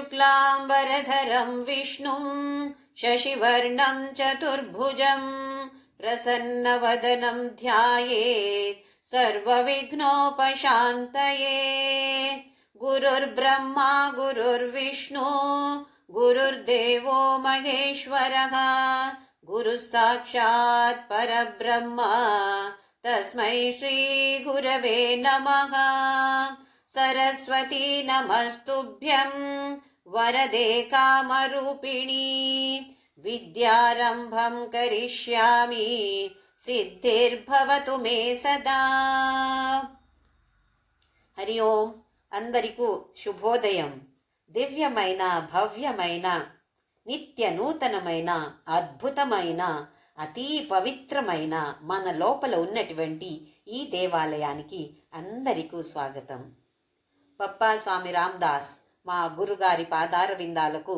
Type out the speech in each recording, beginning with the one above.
शुक्लाम्बरधरं विष्णुं शशिवर्णं चतुर्भुजं प्रसन्नवदनं ध्यायेत् सर्वविघ्नोपशान्तये। गुरुर्ब्रह्मा गुरुर्विष्णु गुरुर्देवो महेश्वरः गुरुः साक्षात् परब्रह्म तस्मै श्रीगुरवे नमः। सरस्वती नमस्तुभ्यं वरदे कामरूपिणी विद्यारम्भं करिष्यामि सिद्धिर्भवतु मे सदा। हरि ओम अंदरिकू शुभोदयं। దివ్యమైన భవ్యమైన నిత్య నూతనమైన అద్భుతమైన అతి పవిత్రమైన మన లోపల ఉన్నటువంటి ఈ దేవాలయానికి అందరికీ స్వాగతం. పప్పా స్వామి రామ్దాస్ మా గురుగారి పాదార విందాలకు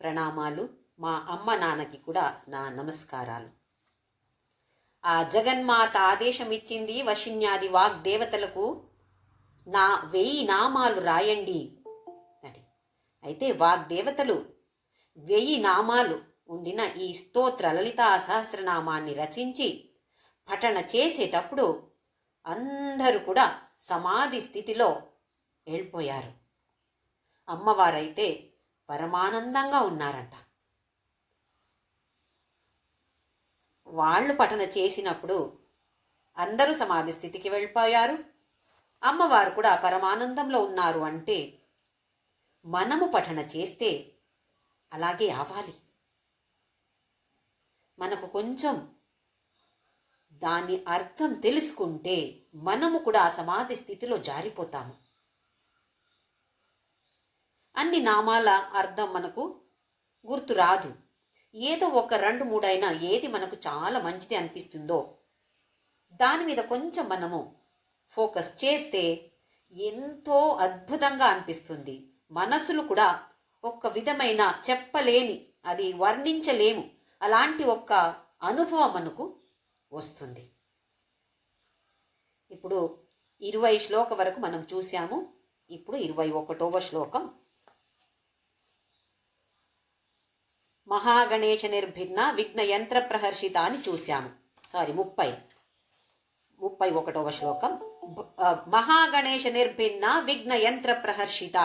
ప్రణామాలు. మా అమ్మ నాన్నకి కూడా నా నమస్కారాలు. ఆ జగన్మాత ఆదేశం ఇచ్చింది వశిన్యాది వాగ్దేవతలకు, నా 1000 నామాలు రాయండి అని. అయితే వాగ్దేవతలు 1000 నామాలు ఉండిన ఈ స్తోత్ర లలితా సహస్రనామాన్ని రచించి పఠన చేసేటప్పుడు అందరూ కూడా సమాధి స్థితిలో వెళ్ళిపోయారు. అమ్మవారైతే పరమానందంగా ఉన్నారంట. వాళ్ళు పఠన చేసినప్పుడు అందరూ సమాధి స్థితికి వెళ్ళిపోయారు, అమ్మవారు కూడా పరమానందంలో ఉన్నారు. అంటే మనము పఠన చేస్తే అలాగే అవ్వాలి. మనకు కొంచెం దాని అర్థం తెలుసుకుంటే మనము కూడా సమాధి స్థితిలో జారిపోతాము. అన్ని నామాల అర్థం మనకు గుర్తు రాదు. ఏదో ఒక 2-3 అయినా ఏది మనకు చాలా మంచిది అనిపిస్తుందో దాని మీద కొంచెం మనము ఫోకస్ చేస్తే ఎంతో అద్భుతంగా అనిపిస్తుంది. మనసులు కూడా ఒక విధమైన చెప్పలేని, అది వర్ణించలేము, అలాంటి ఒక అనుభవం మనకు వస్తుంది. ఇప్పుడు 20 శ్లోకం వరకు మనం చూసాము. ఇప్పుడు 21వ శ్లోకం. మహాగణేశ నిర్భిన్న విఘ్న యంత్ర ప్రహర్షిత అని చూశాము. 31వ శ్లోకం. మహాగణేశ నిర్భిన్న విఘ్న యంత్ర ప్రహర్షిత.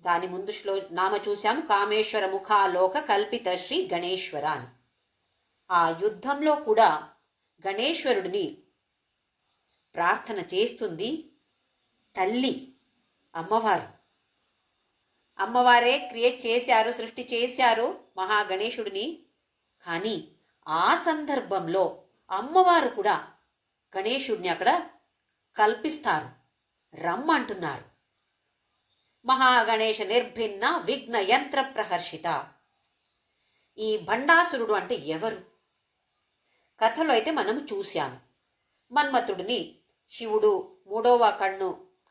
దాని ముందు నామ చూశాము కామేశ్వర ముఖాలోక కల్పిత శ్రీ గణేశ్వర అని. ఆ యుద్ధంలో కూడా గణేశ్వరుడిని ప్రార్థన చేస్తుంది తల్లి అమ్మవారు. అమ్మవారే క్రియేట్ చేశారు, సృష్టి చేశారు మహాగణేశుడిని. కానీ ఆ సందర్భంలో అమ్మవారు కూడా గణేశుడిని అక్కడ కల్పిస్తారు, రమ్మంటున్నారు. మహాగణేశ నిర్భిన్న విఘ్న యంత్ర ప్రహర్షిత. ఈ భండాసురుడు అంటే ఎవరు? కథలో అయితే మనం చూశాము. మన్మథుడిని శివుడు 3వ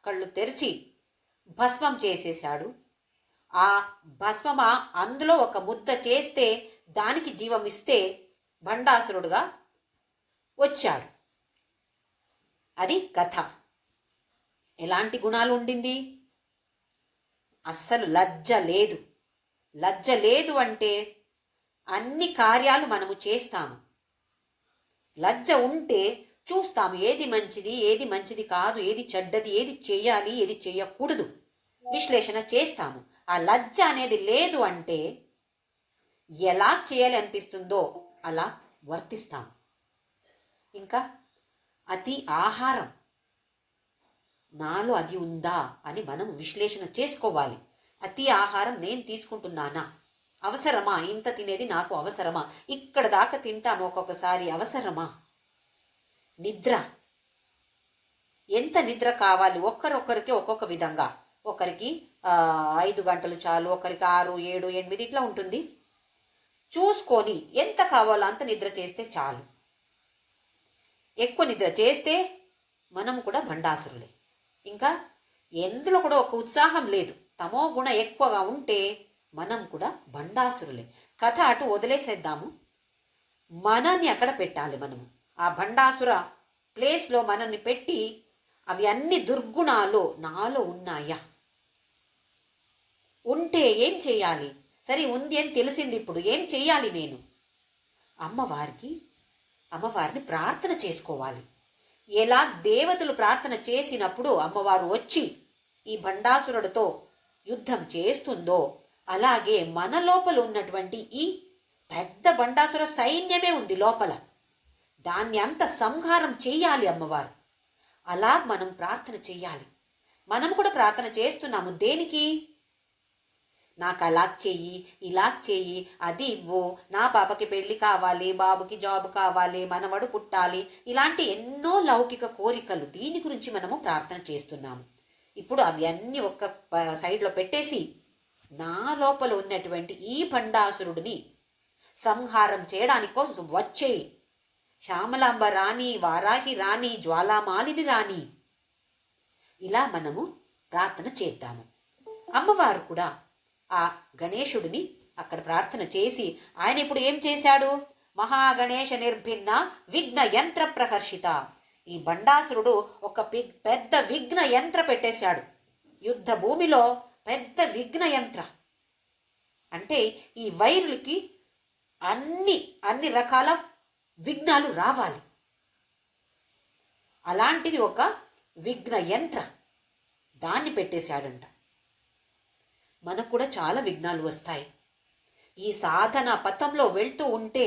కళ్ళు తెరిచి భస్మం చేసేశాడు. ఆ భస్మమ అందులో ఒక ముద్ద చేస్తే దానికి జీవం ఇస్తే భండాసురుడుగా వచ్చాడు. అది కథ. ఎలాంటి గుణాలు ఉండింది? అస్సలు లజ్జ లేదు. లజ్జ లేదు అంటే అన్ని కార్యాలు మనము చేస్తాము. లజ్జ ఉంటే చూస్తాము ఏది మంచిది, ఏది మంచిది కాదు, ఏది చెడ్డది, ఏది చేయాలి, ఏది చేయకూడదు, విశ్లేషణ చేస్తాము. ఆ లజ్జ అనేది లేదు అంటే ఎలా చేయాలి అనిపిస్తుందో అలా వర్తిస్తాము. ఇంకా అతి ఆహారం, నాలో అది ఉందా అని మనం విశ్లేషణ చేసుకోవాలి. అతి ఆహారం నేను తీసుకుంటున్నానా? అవసరమా? ఇంత తినేది నాకు అవసరమా? ఇక్కడ దాకా తింటాము ఒక్కొక్కసారి, అవసరమా? నిద్ర, ఎంత నిద్ర కావాలి? ఒక్కరొక్కరికి ఒక్కొక్క విధంగా. ఒకరికి 5 గంటలు చాలు, ఒకరికి 6, 7, 8 ఇట్లా ఉంటుంది. చూసుకొని ఎంత కావాలో అంత నిద్ర చేస్తే చాలు. ఎక్కువ నిద్ర చేస్తే మనం కూడా భండాసురులే. ఇంకా ఎందులో కూడా ఒక ఉత్సాహం లేదు, తమో గుణ ఎక్కువగా ఉంటే మనం కూడా భండాసురులే. కథ అటు వదిలేసేద్దాము, మనల్ని అక్కడ పెట్టాలి. మనము ఆ భండాసుర ప్లేస్లో మనల్ని పెట్టి అవి అన్ని దుర్గుణాలు నాలో ఉన్నాయా, ఉంటే ఏం చేయాలి? సరే ఉంది అని తెలిసింది, ఇప్పుడు ఏం చేయాలి నేను? అమ్మవారిని ప్రార్థన చేసుకోవాలి. ఎలా దేవతలు ప్రార్థన చేసినప్పుడు అమ్మవారు వచ్చి ఈ భండాసురుడితో యుద్ధం చేస్తుందో, అలాగే మన లోపల ఉన్నటువంటి ఈ పెద్ద భండాసుర సైన్యమే ఉంది లోపల, దాన్ని అంత సంహారం చెయ్యాలి అమ్మవారు. అలా మనం ప్రార్థన చెయ్యాలి. మనం కూడా ప్రార్థన చేస్తున్నాము. దేనికి? నాకు అలా చెయ్యి, ఇలా చెయ్యి, అది ఇవ్వు, నా పాపకి పెళ్లి కావాలి, బాబుకి జాబ్ కావాలి, మనవడు పుట్టాలి, ఇలాంటి ఎన్నో లౌకిక కోరికలు, దీని గురించి మనము ప్రార్థన చేస్తున్నాము. ఇప్పుడు అవి అన్నీ ఒక సైడ్లో పెట్టేసి నా లోపల ఉన్నటువంటి ఈ భండాసురుడిని సంహారం చేయడానికి కోసం వచ్చే శ్యామలాంబ రాణి, వారాహి రాణి, జ్వాలామాలిని రాణి, ఇలా మనము ప్రార్థన చేద్దాము. అమ్మవారు కూడా ఆ గణేశుడిని అక్కడ ప్రార్థన చేసి, ఆయన ఇప్పుడు ఏం చేశాడు? మహాగణేశ నిర్భిన్న విఘ్న యంత్ర ప్రహర్షిత. ఈ బండాసురుడు ఒక పెద్ద విఘ్న యంత్ర పెట్టేశాడు. యుద్ధ భూమిలో పెద్ద విఘ్న యంత్ర అంటే ఈ వైరులకి అన్ని రకాల విఘ్నాలు రావాలి. అలాంటిది ఒక విఘ్న యంత్ర, దాన్ని పెట్టేశాడంట. మనకు కూడా చాలా విఘ్నాలు వస్తాయి. ఈ సాధన పథంలో వెళ్తూ ఉంటే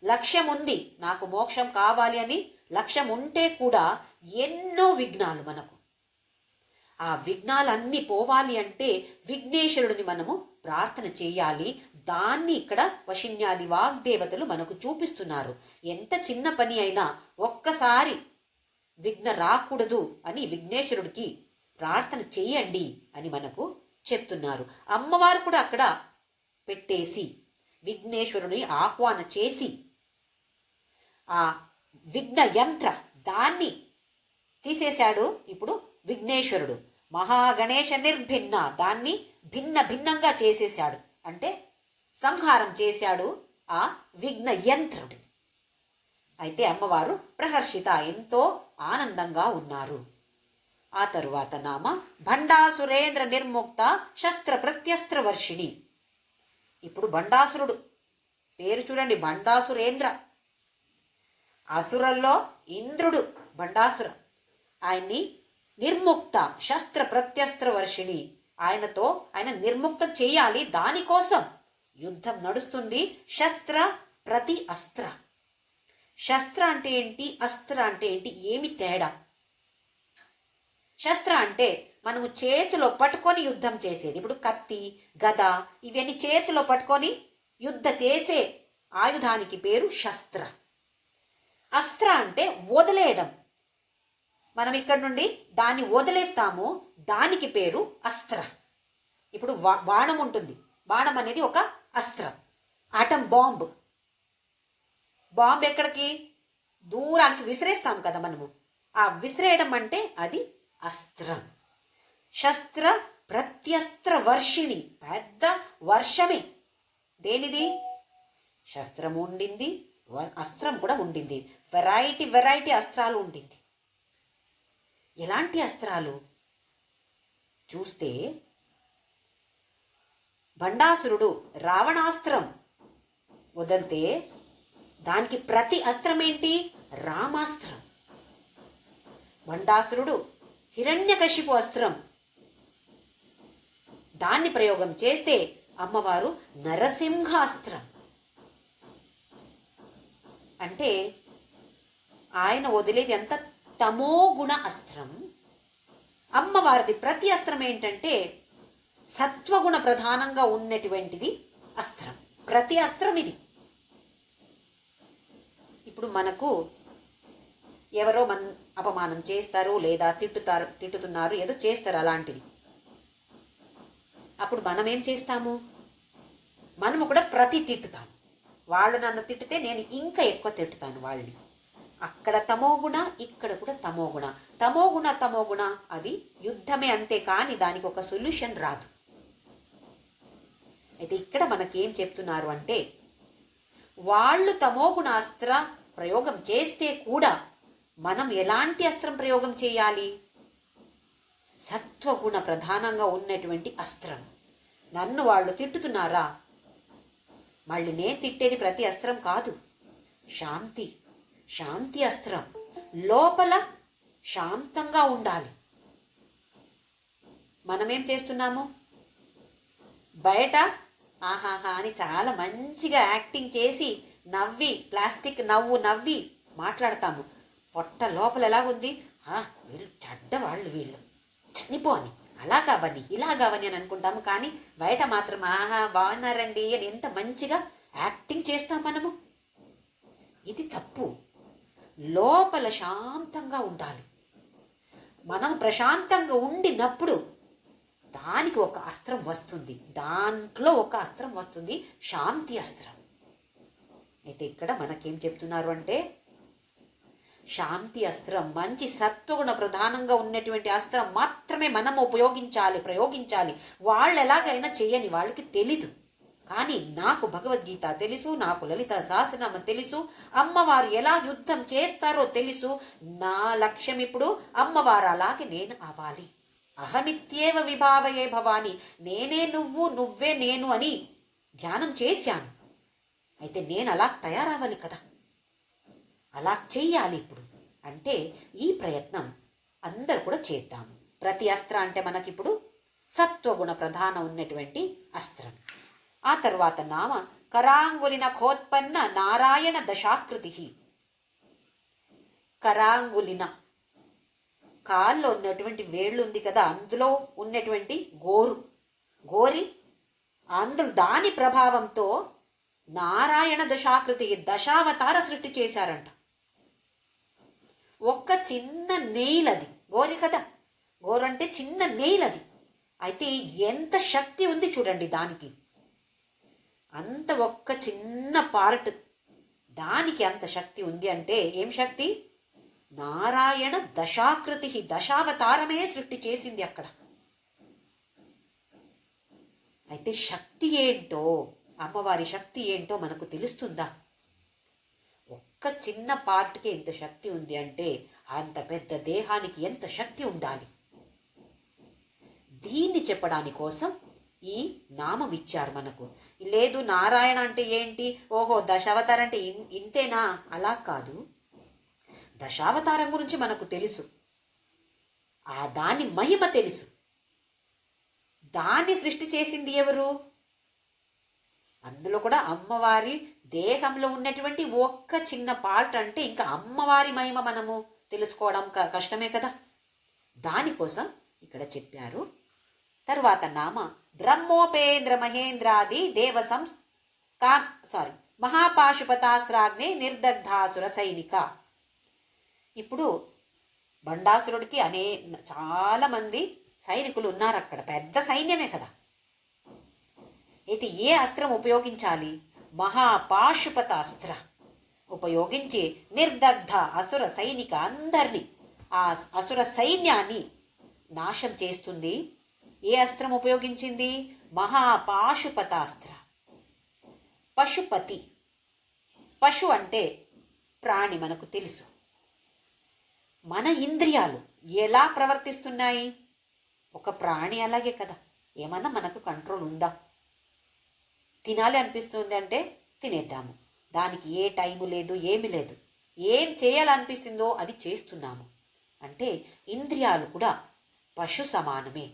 లక్ష్యం ఉంది, నాకు మోక్షం కావాలి అని లక్ష్యం ఉంటే కూడా ఎన్నో విఘ్నాలు మనకు. ఆ విఘ్నాలన్నీ పోవాలి అంటే విఘ్నేశ్వరుడిని మనము ప్రార్థన చేయాలి. దాన్ని ఇక్కడ వశిన్యాది వాగ్దేవతలు మనకు చూపిస్తున్నారు. ఎంత చిన్న పని అయినా ఒక్కసారి విఘ్న రాకూడదు అని విఘ్నేశ్వరుడికి ప్రార్థన చేయండి అని మనకు చెప్తున్నారు. అమ్మవారు కూడా అక్కడ పెట్టేసి విఘ్నేశ్వరుని ఆహ్వాన చేసి ఆ విఘ్న యంత్ర దాన్ని తీసేశాడు. ఇప్పుడు విఘ్నేశ్వరుడు మహాగణేశ నిర్భిన్న దాన్ని భిన్నంగా చేసేశాడు, అంటే సంహారం చేశాడు ఆ విఘ్న యంత్రుడిని. అయితే అమ్మవారు ప్రహర్షిత, ఎంతో ఆనందంగా ఉన్నారు. ఆ తరువాత నామ భండాసురేంద్ర నిర్ముక్త శస్త్ర ప్రత్యస్త్ర వర్షిణి. ఇప్పుడు భండాసురుడు పేరు చూడండి, భండాసురేంద్ర. అసురల్లో ఇంద్రుడు భండాసుర. ఆయన్ని నిర్ముక్త శస్త్ర ప్రత్యస్త్ర వర్షిణి, ఆయన నిర్ముక్తం చేయాలి. దానికోసం యుద్ధం నడుస్తుంది. శస్త్ర ప్రతి అస్త్ర. శస్త్ర అంటే ఏంటి, అస్త్ర అంటే ఏంటి, ఏమి తేడా? శస్త్ర అంటే మనము చేతిలో పట్టుకొని యుద్ధం చేసేది. ఇప్పుడు కత్తి, గద, ఇవన్నీ చేతిలో పట్టుకొని యుద్ధ చేసే ఆయుధానికి పేరు శస్త్ర. అస్త్ర అంటే వదిలేయడం, మనం ఇక్కడ నుండి దాన్ని వదిలేస్తాము, దానికి పేరు అస్త్ర. ఇప్పుడు బాణం ఉంటుంది, బాణం అనేది ఒక అస్త్రం. ఆటం బాంబ్ ఎక్కడికి, దూరానికి విసిరేస్తాం కదా మనము, ఆ విసిరేయడం అంటే అది అస్త్రం. శస్త్ర ప్రత్యస్త్ర వర్షిణి, పెద్ద వర్షమే. దేనిది? శస్త్రం ఉండింది, అస్త్రం కూడా ఉండింది. వెరైటీ అస్త్రాలు ఉండింది. ఎలాంటి అస్త్రాలు చూస్తే, భండాసురుడు రావణాస్త్రం వదిలితే దానికి ప్రతి అస్త్రం ఏంటి? రామాస్త్రం. భండాసురుడు హిరణ్యకశిపు అస్త్రం, దాన్ని ప్రయోగం చేస్తే అమ్మవారు నరసింహాస్త్రం. అంటే ఆయన వదిలేది ఎంత తమోగుణ అస్త్రం. అమ్మవారిది ప్రతి అస్త్రం ఏంటంటే సత్వగుణ ప్రధానంగా ఉన్నటువంటిది అస్త్రం. ప్రతి అస్త్రం ఇది. ఇప్పుడు మనకు ఎవరో అపమానం చేస్తారు, లేదా తిట్టుతున్నారు, ఏదో చేస్తారు అలాంటిది. అప్పుడు మనం ఏం చేస్తాము? మనము కూడా తిట్టుతాము. వాళ్ళు నన్ను తిట్టితే నేను ఇంకా ఎక్కువ తిట్టుతాను వాళ్ళని. అక్కడ తమోగుణ, ఇక్కడ కూడా తమోగుణ అది యుద్ధమే, అంతే. కానీ దానికి ఒక సొల్యూషన్ రాదు. అయితే ఇక్కడ మనకేం చెప్తున్నారు అంటే, వాళ్ళు తమోగుణ అస్త్ర ప్రయోగం చేస్తే కూడా మనం ఎలాంటి అస్త్రం ప్రయోగం చేయాలి? సత్వగుణ ప్రధానంగా ఉన్నటువంటి అస్త్రం. నన్ను వాళ్ళు తిట్టుతున్నారా? మళ్ళీ నేను తిట్టేది ప్రతి అస్త్రం కాదు, శాంతి, శాంతి అస్త్రం. లోపల శాంతంగా ఉండాలి. మనమేం చేస్తున్నాము? బయట ఆహాహా అని చాలా మంచిగా యాక్టింగ్ చేసి నవ్వి, ప్లాస్టిక్ నవ్వు నవ్వి మాట్లాడతాము. పొట్ట లోపల ఎలాగుంది? వీళ్ళు చెడ్డవాళ్ళు, వీళ్ళు చనిపోని, అలా కావని ఇలా కావని అని అనుకుంటాము. కానీ బయట మాత్రం బాగున్నారండి అని ఎంత మంచిగా యాక్టింగ్ చేస్తాం మనము. ఇది తప్పు. లోపల శాంతంగా ఉండాలి. మనం ప్రశాంతంగా ఉండినప్పుడు దానికి ఒక అస్త్రం వస్తుంది, దాంట్లో ఒక అస్త్రం వస్తుంది, శాంతి అస్త్రం. అయితే ఇక్కడ మనకేం చెప్తున్నారు అంటే, శాంతి అస్త్రం, మంచి సత్వగుణ ప్రధానంగా ఉన్నటువంటి అస్త్రం మాత్రమే మనం ప్రయోగించాలి. వాళ్ళు ఎలాగైనా చేయని, వాళ్ళకి తెలీదు. కానీ నాకు భగవద్గీత తెలుసు, నాకు లలిత సహస్రనామం తెలుసు, అమ్మవారు ఎలా యుద్ధం చేస్తారో తెలుసు. నా లక్ష్యం ఇప్పుడు అమ్మవారు అలాగే నేను అవ్వాలి. అహమిత్యేవ విభావయే భవాని, నేనే నువ్వు, నువ్వే నేను అని ధ్యానం చేశాను. అయితే నేను అలా తయారవ్వాలి కదా, అలా చెయ్యాలి ఇప్పుడు. అంటే ఈ ప్రయత్నం అందరు కూడా చేద్దాము. ప్రతి అస్త్ర అంటే మనకిప్పుడు సత్వగుణ ప్రధానం ఉన్నటువంటి అస్త్రం. ఆ తర్వాత నామ కరాంగులిన ఖోత్పన్న నారాయణ దశాకృతి. కరాంగులిన కాల్లో ఉన్నటువంటి వేళ్ళు ఉంది కదా, అందులో ఉన్నటువంటి గోరి అందులో దాని ప్రభావంతో నారాయణ దశాకృతి, దశావతార సృష్టి చేశారంట. ఒక్క చిన్న నెయిలది గోరి కదా, గోరంటే చిన్న నెయిలది. అయితే ఎంత శక్తి ఉంది చూడండి దానికి. అంత ఒక్క చిన్న పార్ట్, దానికి అంత శక్తి ఉంది అంటే ఏం శక్తి? నారాయణ దశాకృతి, దశావతారమే సృష్టి చేసింది అక్కడ. అయితే శక్తి ఏంటో, అమ్మవారి శక్తి ఏంటో మనకు తెలుస్తుందా? ఒక్క చిన్న పార్ట్కి ఎంత శక్తి ఉంది అంటే అంత పెద్ద దేహానికి ఎంత శక్తి ఉండాలి. దీన్ని చెప్పడాని కోసం ఈ నామం ఇచ్చారు మనకు. లేదు నారాయణ అంటే ఏంటి, ఓహో దశావతారం అంటే ఇంతేనా, అలా కాదు. దశావతారం గురించి మనకు తెలుసు, దాని మహిమ తెలుసు. దాన్ని సృష్టి చేసింది ఎవరు? అందులో కూడా అమ్మవారి దేహంలో ఉన్నటువంటి ఒక్క చిన్న పార్ట్ అంటే ఇంకా అమ్మవారి మహిమ మనము తెలుసుకోవడం కష్టమే కదా. దానికోసం ఇక్కడ చెప్పారు. తరువాత నామ బ్రహ్మోపేంద్ర మహేంద్రాది దేవ మహాపాశుపతాస్త్రాగ్ని నిర్దగ్ధాసుర సైనిక. ఇప్పుడు బండాసురుడికి చాలా మంది సైనికులు ఉన్నారు అక్కడ, పెద్ద సైన్యమే కదా. అయితే ఏ అస్త్రం ఉపయోగించాలి? మహాపాశుపత అస్త్ర ఉపయోగించి నిర్దగ్ధ అసుర సైనిక అందరినీ, ఆ అసుర సైన్యాన్ని నాశం చేస్తుంది. ఏ అస్త్రం ఉపయోగించింది? మహాపాశుపతాస్త్ర. పశుపతి, పశు అంటే ప్రాణి, మనకు తెలుసు. మన ఇంద్రియాలు ఎలా ప్రవర్తిస్తున్నాయి? ఒక ప్రాణి అలాగే కదా. ఏమన్నా మనకు కంట్రోల్ ఉందా? తినాలి అనిపిస్తుంది అంటే తినేద్దాము, దానికి ఏ టైము లేదు, ఏమి లేదు. ఏం చేయాలనిపిస్తుందో అది చేస్తున్నాము. అంటే ఇంద్రియాలు కూడా పశు సమానమే.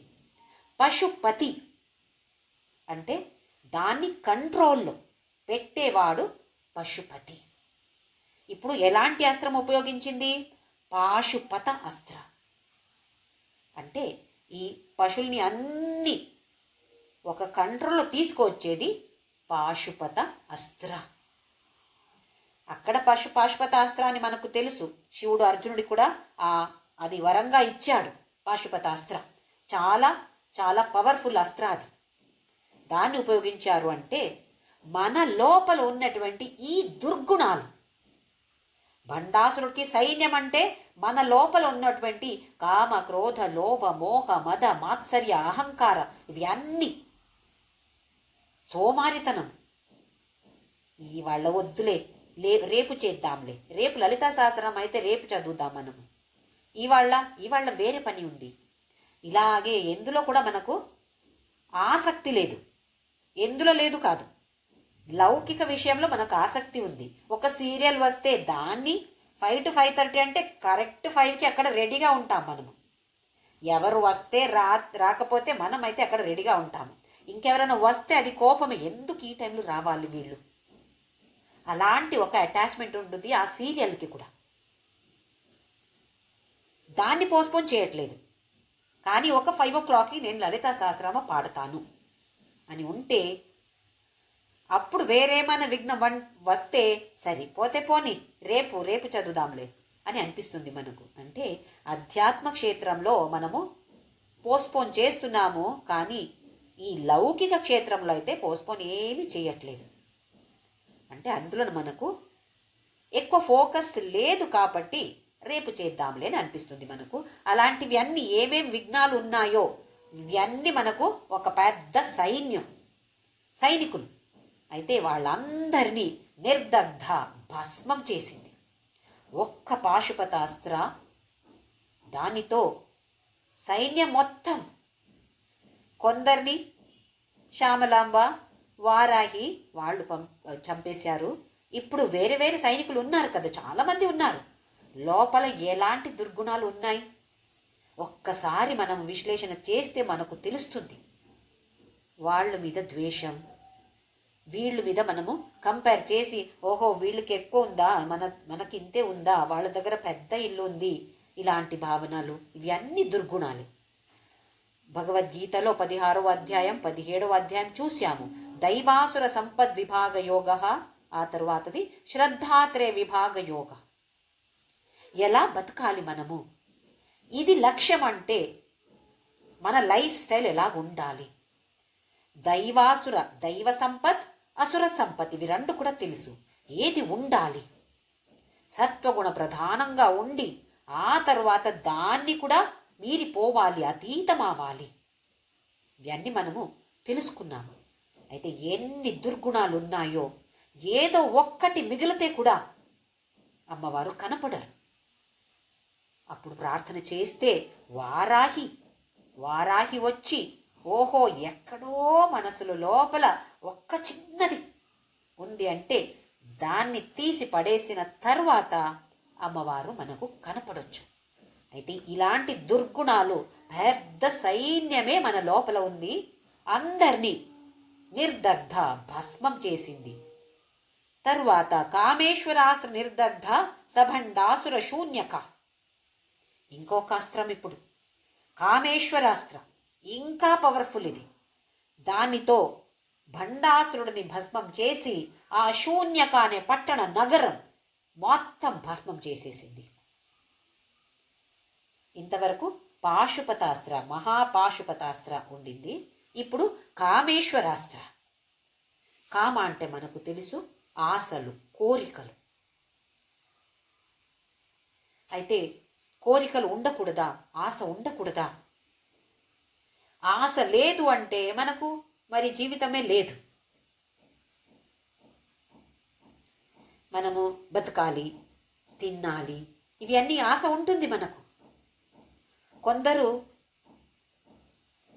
పశుపతి అంటే దాన్ని కంట్రోల్లో పెట్టేవాడు పశుపతి. ఇప్పుడు ఎలాంటి అస్త్రం ఉపయోగించింది? పాశుపత అస్త్ర. అంటే ఈ పశువుల్ని అన్ని ఒక కంట్రోల్లో తీసుకొచ్చేది పాశుపత అస్త్ర. అక్కడ పాశుపత అస్త్రాన్ని మనకు తెలుసు. శివుడు అర్జునుడికి కూడా అది వరంగా ఇచ్చాడు. పాశుపత అస్త్ర చాలా చాలా పవర్ఫుల్ అస్త్ర. అది దాన్ని ఉపయోగించారు అంటే మన లోపల ఉన్నటువంటి ఈ దుర్గుణాలు, భండాసురుడికి సైన్యం అంటే మన లోపల ఉన్నటువంటి కామ క్రోధ లోభ మోహ మద మాత్సర్య అహంకార, ఇవి అన్నీ, సోమారితనం, ఇవాళ వద్దులే, రేపు చేద్దాంలే, రేపు లలితా సహస్రం అయితే రేపు చదువుదాం మనము, ఇవాళ వేరే పని ఉంది. ఇలాగే ఎందులో కూడా మనకు ఆసక్తి లేదు. ఎందులో లేదు కాదు, లౌకిక విషయంలో మనకు ఆసక్తి ఉంది. ఒక సీరియల్ వస్తే దాన్ని 5 to 5:30 అంటే కరెక్ట్ 5కి అక్కడ రెడీగా ఉంటాం మనము. ఎవరు వస్తే రాకపోతే మనమైతే అక్కడ రెడీగా ఉంటాము. ఇంకెవరైనా వస్తే అది కోపమే, ఎందుకు ఈ టైంలో రావాలి వీళ్ళు, అలాంటి ఒక అటాచ్మెంట్ ఉంటుంది ఆ సీరియల్కి కూడా. దాన్ని పోస్ట్పోన్ చేయట్లేదు. కానీ ఒక 5 o'clockకి నేను లలితా సహస్రనామ పాడతాను అని ఉంటే, అప్పుడు వేరేమైనా విఘ్నం వస్తే సరిపోతే పోని, రేపు రేపు చదువుదాంలే అని అనిపిస్తుంది మనకు. అంటే అధ్యాత్మ క్షేత్రంలో మనము పోస్ట్పోన్ చేస్తున్నాము, కానీ ఈ లౌకిక క్షేత్రంలో అయితే పోస్ట్పోన్ ఏమీ చేయట్లేదు. అంటే అందులో మనకు ఎక్కువ ఫోకస్ లేదు కాబట్టి రేపు చేద్దాంలే అని అనిపిస్తుంది మనకు. అలాంటివి అన్నీ ఏమేం విఘ్నాలు ఉన్నాయో ఇవన్నీ మనకు ఒక పెద్ద సైనికులు. అయితే వాళ్ళందరినీ నిర్దగ్ధ భస్మం చేసింది ఒక్క పాశుపతాస్త్ర. దానితో సైన్యం మొత్తం, కొందరిని శ్యామలాంబ, వారాహి వాళ్ళు చంపేశారు. ఇప్పుడు వేరే వేరే సైనికులు ఉన్నారు కదా, చాలామంది ఉన్నారు. లోపల ఎలాంటి దుర్గుణాలు ఉన్నాయి ఒక్కసారి మనం విశ్లేషణ చేస్తే మనకు తెలుస్తుంది. వాళ్ళ మీద ద్వేషం, వీళ్ళ మీద మనము కంపేర్ చేసి, ఓహో వీళ్ళకి ఎక్కువ ఉందా, మనకి ఇంతే ఉందా, వాళ్ళ దగ్గర పెద్ద ఇల్లు ఉంది, ఇలాంటి భావనలు ఇవన్నీ దుర్గుణాలే. భగవద్గీతలో 16వ అధ్యాయం 17వ అధ్యాయం చూశాము. దైవాసుర సంపద్ విభాగ యోగ, ఆ తరువాతది శ్రద్ధాత్రే విభాగ యోగ. ఎలా బతకాలి మనము, ఇది లక్ష్యం. అంటే మన లైఫ్ స్టైల్ ఎలా ఉండాలి. దైవాసుర, దైవ సంపత్, అసుర సంపత్, ఇవి రెండు కూడా తెలుసు. ఏది ఉండాలి, సత్వగుణ ప్రధానంగా ఉండి ఆ తరువాత దాన్ని కూడా మీరిపోవాలి, అతీతం అవ్వాలి. ఇవన్నీ మనము తెలుసుకున్నాము. అయితే ఎన్ని దుర్గుణాలు ఉన్నాయో, ఏదో ఒక్కటి మిగిలితే కూడా అమ్మవారు కనపడరు. అప్పుడు ప్రార్థన చేస్తే వారాహి వచ్చి, ఓహో ఎక్కడో మనసులో లోపల ఒక్క చిన్నది ఉంది అంటే దాన్ని తీసి పడేసిన తరువాత అమ్మవారు మనకు కనపడొచ్చు. అయితే ఇలాంటి దుర్గుణాలు పెద్ద సైన్యమే మన లోపల ఉంది, అందరినీ నిర్దగ్ధ భస్మం చేసింది. తరువాత కామేశ్వరాస్త్ర నిర్దగ్ధ సభండాసుర శూన్యక, ఇంకొక అస్త్రం. ఇప్పుడు కామేశ్వరాస్త్రం ఇంకా పవర్ఫుల్. ఇది దానితో భండాసురుడిని భస్మం చేసి ఆ శూన్యక అనే పట్టణ నగరం మొత్తం భస్మం చేసేసింది. ఇంతవరకు పాశుపతాస్త్ర, మహాపాశుపతాస్త్ర ఉండింది. ఇప్పుడు కామేశ్వరాస్త్ర. కామ అంటే మనకు తెలుసు ఆశలు, కోరికలు. అయితే కోరికలు ఉండకూడదా, ఆశ ఉండకూడదా? ఆశ లేదు అంటే మనకు మరి జీవితమే లేదు. మనము బతకాలి, తినాలి, ఇవి అన్నీ ఆశ ఉంటుంది మనకు. కొందరు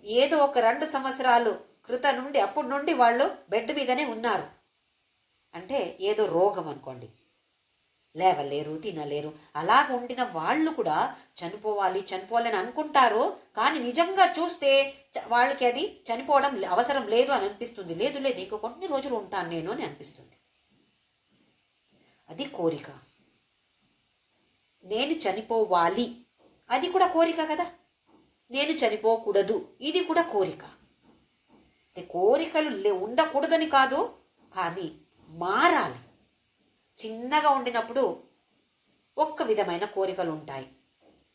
ఏదో ఒక 2 సంవత్సరాలు క్రితం నుండి, అప్పటి నుండి వాళ్ళు బెడ్ మీదనే ఉన్నారు. అంటే ఏదో రోగం అనుకోండి, లేవలేరు, తినలేరు. అలాగ ఉండిన వాళ్ళు కూడా చనిపోవాలని అనుకుంటారు. కానీ నిజంగా చూస్తే వాళ్ళకి అది చనిపోవడం అవసరం లేదు అని అనిపిస్తుంది. లేదు ఇంకో కొన్ని రోజులు ఉంటాను నేను అని అనిపిస్తుంది. అది కోరిక. నేను చనిపోవాలి, అది కూడా కోరిక కదా. నేను చనిపోకూడదు, ఇది కూడా కోరిక. కోరికలు ఉండకూడదని కాదు, కానీ మారాలి. చిన్నగా ఉండినప్పుడు ఒక్క విధమైన కోరికలు ఉంటాయి.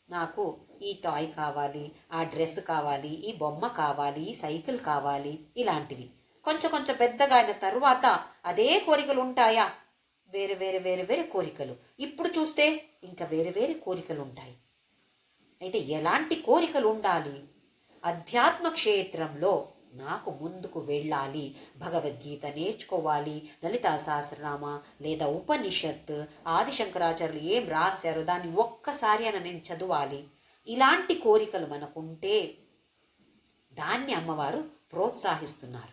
నాకు ఈ టాయ్ కావాలి, ఆ డ్రెస్ కావాలి, ఈ బొమ్మ కావాలి, ఈ సైకిల్ కావాలి, ఇలాంటివి. కొంచెం పెద్దగా అయిన తరువాత అదే కోరికలు ఉంటాయా? వేరే వేరే వేరే వేరే కోరికలు. ఇప్పుడు చూస్తే ఇంకా వేరే వేరే కోరికలు ఉంటాయి. అయితే ఎలాంటి కోరికలు ఉండాలి? అధ్యాత్మ క్షేత్రంలో నాకు ముందుకు వెళ్ళాలి, భగవద్గీత నేర్చుకోవాలి, లలితా సహస్రనామ లేదా ఉపనిషత్, ఆదిశంకరాచార్యులు ఏం రాశారో దాన్ని ఒక్కసారి అని నేను చదవాలి. ఇలాంటి కోరికలు మనకుంటే దాన్ని అమ్మవారు ప్రోత్సహిస్తున్నారు.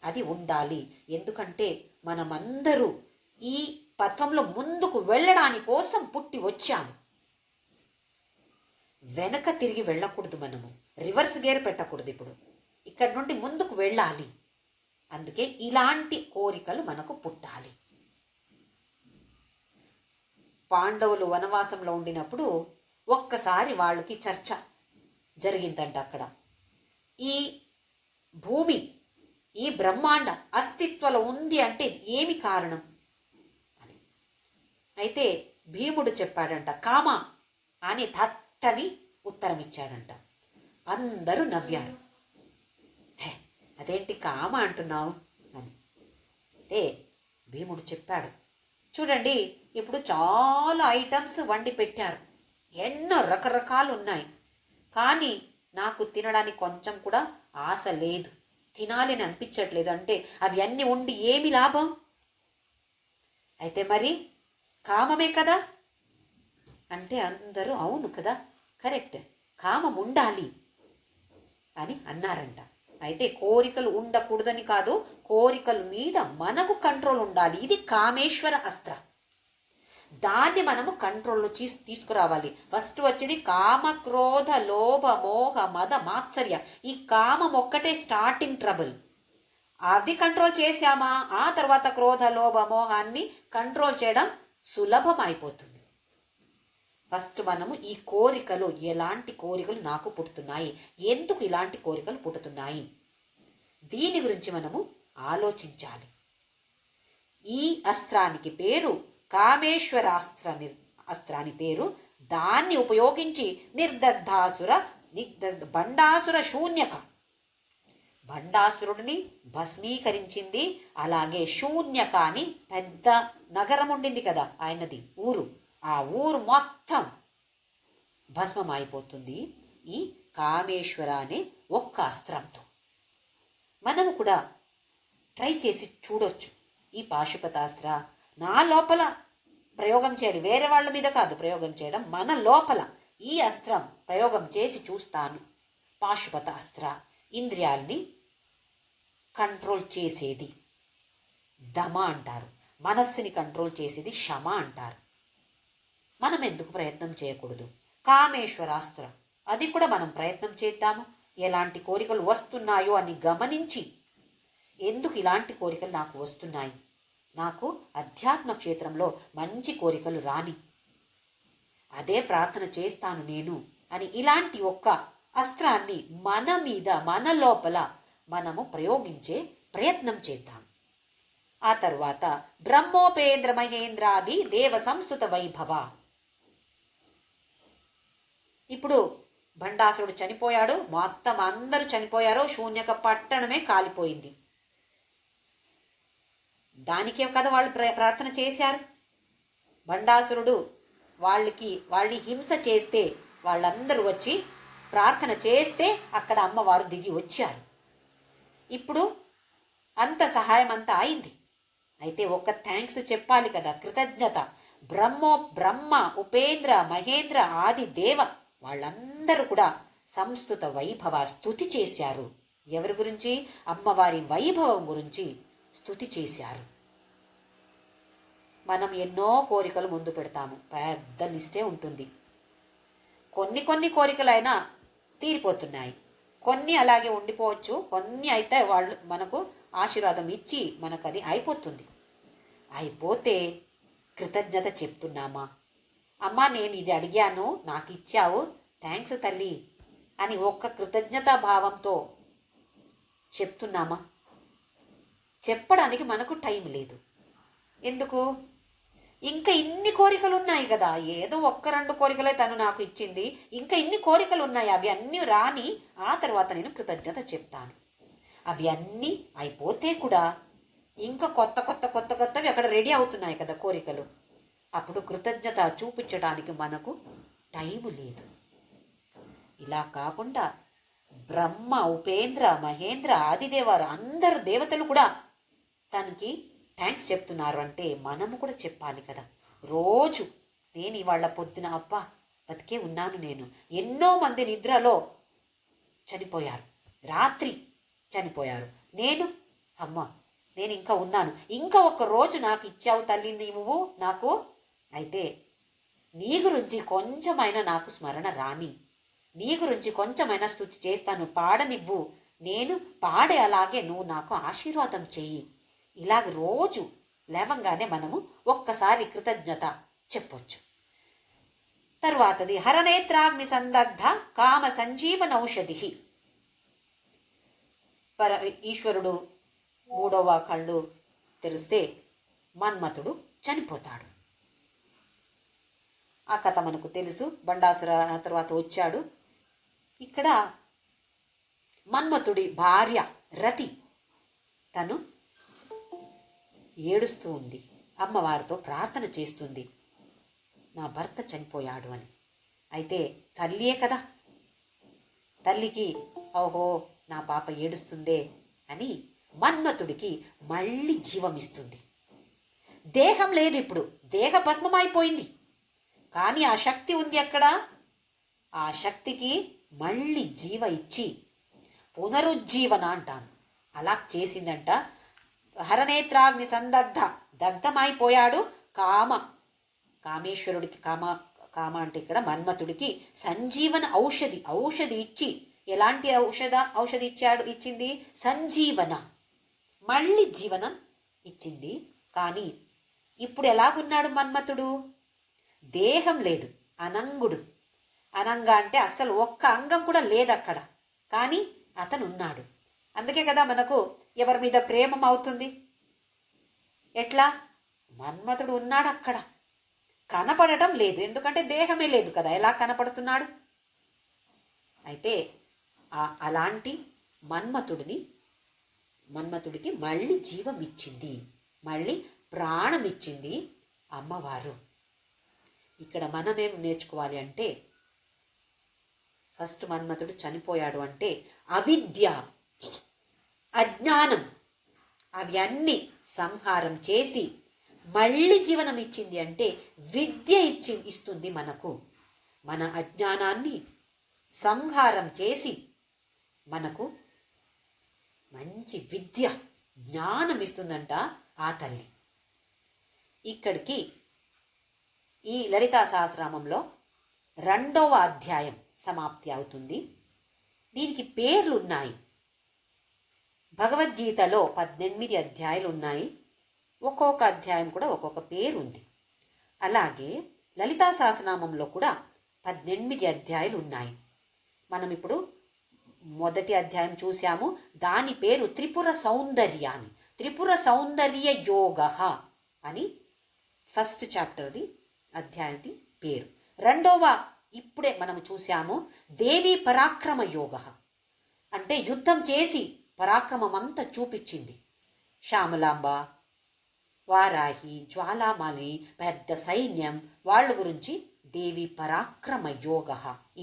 అది ఉండాలి. ఎందుకంటే మనమందరూ ఈ పథంలో ముందుకు వెళ్ళడాని కోసం పుట్టి వచ్చాము. వెనక తిరిగి వెళ్ళకూడదు, మనము రివర్స్ గేర్ పెట్టకూడదు. ఇప్పుడు ఇక్కడ నుండి ముందుకు వెళ్ళాలి. అందుకే ఇలాంటి కోరికలు మనకు పుట్టాలి. పాండవులు వనవాసంలో ఉండినప్పుడు ఒక్కసారి వాళ్ళకి చర్చ జరిగిందంట. అక్కడ ఈ భూమి, ఈ బ్రహ్మాండ అస్తిత్వంలో ఉంది అంటే ఏమి కారణం అని. అయితే భీముడు చెప్పాడంట కామ అని తట్టని ఉత్తరం ఇచ్చాడంట. అందరూ నవ్వారు. అదేంటి కామ అంటున్నావు అని. అయితే భీముడు చెప్పాడు, చూడండి ఇప్పుడు చాలా ఐటమ్స్ వండి పెట్టారు, ఎన్నో రకరకాలు ఉన్నాయి, కానీ నాకు తినడానికి కొంచెం కూడా ఆశ లేదు, తినాలి అని అనిపించట్లేదు. అంటే అవి అన్నీ ఉండి ఏమి లాభం? అయితే మరి కామమే కదా అంటే అందరూ అవును కదా, కరెక్ట్, కామం ఉండాలి అని అన్నారంట. అయితే కోరికలు ఉండకూడదని కాదు, కోరికల మీద మనకు కంట్రోల్ ఉండాలి. ఇది కామేశ్వర అస్త్ర. దాన్ని మనము కంట్రోల్లో తీసుకురావాలి. ఫస్ట్ వచ్చేది కామ, క్రోధ, లోభ, మోహ, మద, మాత్సర్య. ఈ కామం ఒక్కటే స్టార్టింగ్ ట్రబుల్. అది కంట్రోల్ చేశామా, ఆ తర్వాత క్రోధ, లోభ, మోహాన్ని కంట్రోల్ చేయడం సులభం అయిపోతుంది. ఫస్ట్ మనము ఈ కోరికలు, ఎలాంటి కోరికలు నాకు పుట్టుతున్నాయి, ఎందుకు ఇలాంటి కోరికలు పుట్టుతున్నాయి, దీని గురించి మనము ఆలోచించాలి. ఈ అస్త్రానికి పేరు కామేశ్వరాస్త్ర అస్త్రాని పేరు. దాన్ని ఉపయోగించి బండాసుర శూన్యక, బండాసురుడిని భస్మీకరించింది. అలాగే శూన్యక అని పెద్ద నగరం ఉండింది కదా ఆయనది ఊరు, ఆ ఊరు మొత్తం భస్మం అయిపోతుంది ఈ కామేశ్వర అనే ఒక్క అస్త్రంతో. మనము కూడా ట్రై చేసి చూడొచ్చు. ఈ పాశుపతాస్త్ర నా లోపల ప్రయోగం చేయాలి, వేరే వాళ్ళ మీద కాదు ప్రయోగం చేయడం, మన లోపల ఈ అస్త్రం ప్రయోగం చేసి చూస్తాను. పాశుపతాస్త్ర ఇంద్రియాలని కంట్రోల్ చేసేది దమ అంటారు, మనస్సుని కంట్రోల్ చేసేది శమ అంటారు. మనం ఎందుకు ప్రయత్నం చేయకూడదు? కామేశ్వరాస్త్ర, అది కూడా మనం ప్రయత్నం చేద్దాము. ఎలాంటి కోరికలు వస్తున్నాయో అని గమనించి, ఎందుకు ఇలాంటి కోరికలు నాకు వస్తున్నాయి, నాకు అధ్యాత్మ క్షేత్రంలో మంచి కోరికలు రాని, అదే ప్రార్థన చేస్తాను నేను అని ఇలాంటి ఒక్క అస్త్రాన్ని మన మీద, మన లోపల మనము ప్రయోగించే ప్రయత్నం చేద్దాం. ఆ తరువాత బ్రహ్మోపేంద్ర మహేంద్రాది దేవ సంస్థుత వైభవ. ఇప్పుడు భండాసురుడు చనిపోయాడు, మొత్తం అందరూ చనిపోయారు, శూన్యక పట్టణమే కాలిపోయింది. దానికే కదా వాళ్ళు ప్రార్థన చేశారు. భండాసురుడు వాళ్ళని హింస చేస్తే వాళ్ళందరూ వచ్చి ప్రార్థన చేస్తే అక్కడ అమ్మవారు దిగి వచ్చారు. ఇప్పుడు అంత సహాయం అంతా అయింది. అయితే ఒక్క థ్యాంక్స్ చెప్పాలి కదా, కృతజ్ఞత. బ్రహ్మ ఉపేంద్ర మహేంద్ర ఆది దేవ వాళ్ళందరూ కూడా సంస్థుత వైభవ స్తుతి చేశారు. ఎవరి గురించి? అమ్మవారి వైభవం గురించి స్తుతి చేశారు. మనం ఎన్నో కోరికలు ముందు పెడతాము, పెద్ద లిస్టే ఉంటుంది. కొన్ని కోరికలైనా తీరిపోతున్నాయి, కొన్ని అలాగే ఉండిపోవచ్చు, కొన్ని అయితే వాళ్ళు మనకు ఆశీర్వాదం ఇచ్చి మనకు అది అయిపోతుంది. అయిపోతే కృతజ్ఞత చెప్తున్నామా? అమ్మా నేను ఇది అడిగాను, నాకు ఇచ్చావు, థ్యాంక్స్ తల్లి అని ఒక్క కృతజ్ఞతా భావంతో చెప్తున్నామా? చెప్పడానికి మనకు టైం లేదు. ఎందుకు? ఇంకా ఇన్ని కోరికలు ఉన్నాయి కదా, ఏదో ఒక్క రెండు కోరికలే తను నాకు ఇచ్చింది, ఇంకా ఇన్ని కోరికలు ఉన్నాయి, అవి అన్నీ రాని ఆ తర్వాత నేను కృతజ్ఞత చెప్తాను. అవి అన్నీ అయిపోతే కూడా ఇంకా కొత్తవి అక్కడ రెడీ అవుతున్నాయి కదా కోరికలు. అప్పుడు కృతజ్ఞత చూపించడానికి మనకు టైము లేదు. ఇలా కాకుండా బ్రహ్మ ఉపేంద్ర మహేంద్ర ఆదిదేవారు అందరు దేవతలు కూడా తనకి థ్యాంక్స్ చెప్తున్నారు అంటే మనము కూడా చెప్పాలి కదా. రోజు నేను ఇవాళ పొద్దున అబ్బా బతికే ఉన్నాను, నేను ఎన్నో మంది నిద్రలో చనిపోయారు, రాత్రి చనిపోయారు. నేను అమ్మ నేను ఇంకా ఉన్నాను, ఇంకా ఒక రోజు నాకు ఇచ్చావు తల్లి నీవు నాకు. అయితే నీ గురించి కొంచెమైనా నాకు స్మరణ రాని, నీ గురించి కొంచెమైనా స్తుతి చేస్తాను, పాడనివ్వు, నేను పాడే అలాగే నువ్వు నాకు ఆశీర్వాదం చెయ్యి. ఇలాగ రోజు లేవంగానే మనము ఒక్కసారి కృతజ్ఞత చెప్పొచ్చు. తరువాతది హరనేత్రాగ్ని సందగ్ధ కామ సంజీవన ఔషధి. ఈశ్వరుడు మూడవ కళ్ళు తెరిస్తే మన్మథుడు చనిపోతాడు. ఆ కథ మనకు తెలుసు. బండాసుర తర్వాత వచ్చాడు. ఇక్కడ మన్మథుడి భార్య రతి తను ఏడుస్తూ ఉంది, అమ్మవారితో ప్రార్థన చేస్తుంది, నా భర్త చనిపోయాడు అని. అయితే తల్లియే కదా, తల్లికి ఓహో నా పాప ఏడుస్తుందే అని మన్మథుడికి మళ్ళీ జీవమిస్తుంది. దేహం లేదు, ఇప్పుడు దేహ భస్మమైపోయింది, కానీ ఆ శక్తి ఉంది అక్కడ. ఆ శక్తికి మళ్ళీ జీవ ఇచ్చి పునరుజ్జీవన అంటాను, అలా చేసిందంట. హరనేత్రాగ్ని సందగ్ధ, దగ్ధమైపోయాడు. కామేశ్వరుడికి కామ అంటే ఇక్కడ మన్మథుడికి సంజీవన ఔషధి ఇచ్చి, ఎలాంటి ఔషధి ఇచ్చింది? సంజీవన, మళ్ళీ జీవనం ఇచ్చింది. కానీ ఇప్పుడు ఎలాగున్నాడు మన్మథుడు? దేహం లేదు, అనంగుడు. అనంగా అంటే అస్సలు ఒక్క అంగం కూడా లేదు అక్కడ, కానీ అతను ఉన్నాడు. అందుకే కదా మనకు ఎవరి మీద ప్రేమం అవుతుంది. ఎట్లా? మన్మథుడు ఉన్నాడు అక్కడ, కనపడటం లేదు, ఎందుకంటే దేహమే లేదు కదా, ఎలా కనపడుతున్నాడు? అయితే అలాంటి మన్మథుడికి మళ్ళీ జీవం ఇచ్చింది, మళ్ళీ ప్రాణం ఇచ్చింది అమ్మవారు. ఇక్కడ మనమేం నేర్చుకోవాలి అంటే, ఫస్ట్ మన్మథుడు చనిపోయాడు అంటే అవిద్య, అజ్ఞానం అవన్నీ సంహారం చేసి మళ్ళీ జీవనం ఇచ్చింది. అంటే విద్య ఇస్తుంది మనకు. మన అజ్ఞానాన్ని సంహారం చేసి మనకు మంచి విద్య, జ్ఞానం ఇస్తుందంట ఆ తల్లి. ఇక్కడికి ఈ లలితా సహస్రనామంలో 2వ అధ్యాయం సమాప్తి అవుతుంది. దీనికి పేర్లు ఉన్నాయి. భగవద్గీతలో 18 అధ్యాయాలు ఉన్నాయి, ఒక్కొక్క అధ్యాయం కూడా ఒక్కొక్క పేరు ఉంది. అలాగే లలితా సహస్రనామంలో కూడా 18 అధ్యాయాలు ఉన్నాయి. మనం ఇప్పుడు మొదటి అధ్యాయం చూసాము, దాని పేరు త్రిపుర సౌందర్యాన్ని, త్రిపుర సౌందర్య యోగ అని ఫస్ట్ చాప్టర్ది అధ్యాయంది పేరు. 2వ ఇప్పుడే మనం చూసాము దేవి పరాక్రమ యోగ, అంటే యుద్ధం చేసి పరాక్రమం అంతా చూపించింది. శ్యామలాంబ, వారాహి, జ్వాలామాలి, పెద్ద సైన్యం వాళ్ళ గురించి దేవి పరాక్రమ యోగ,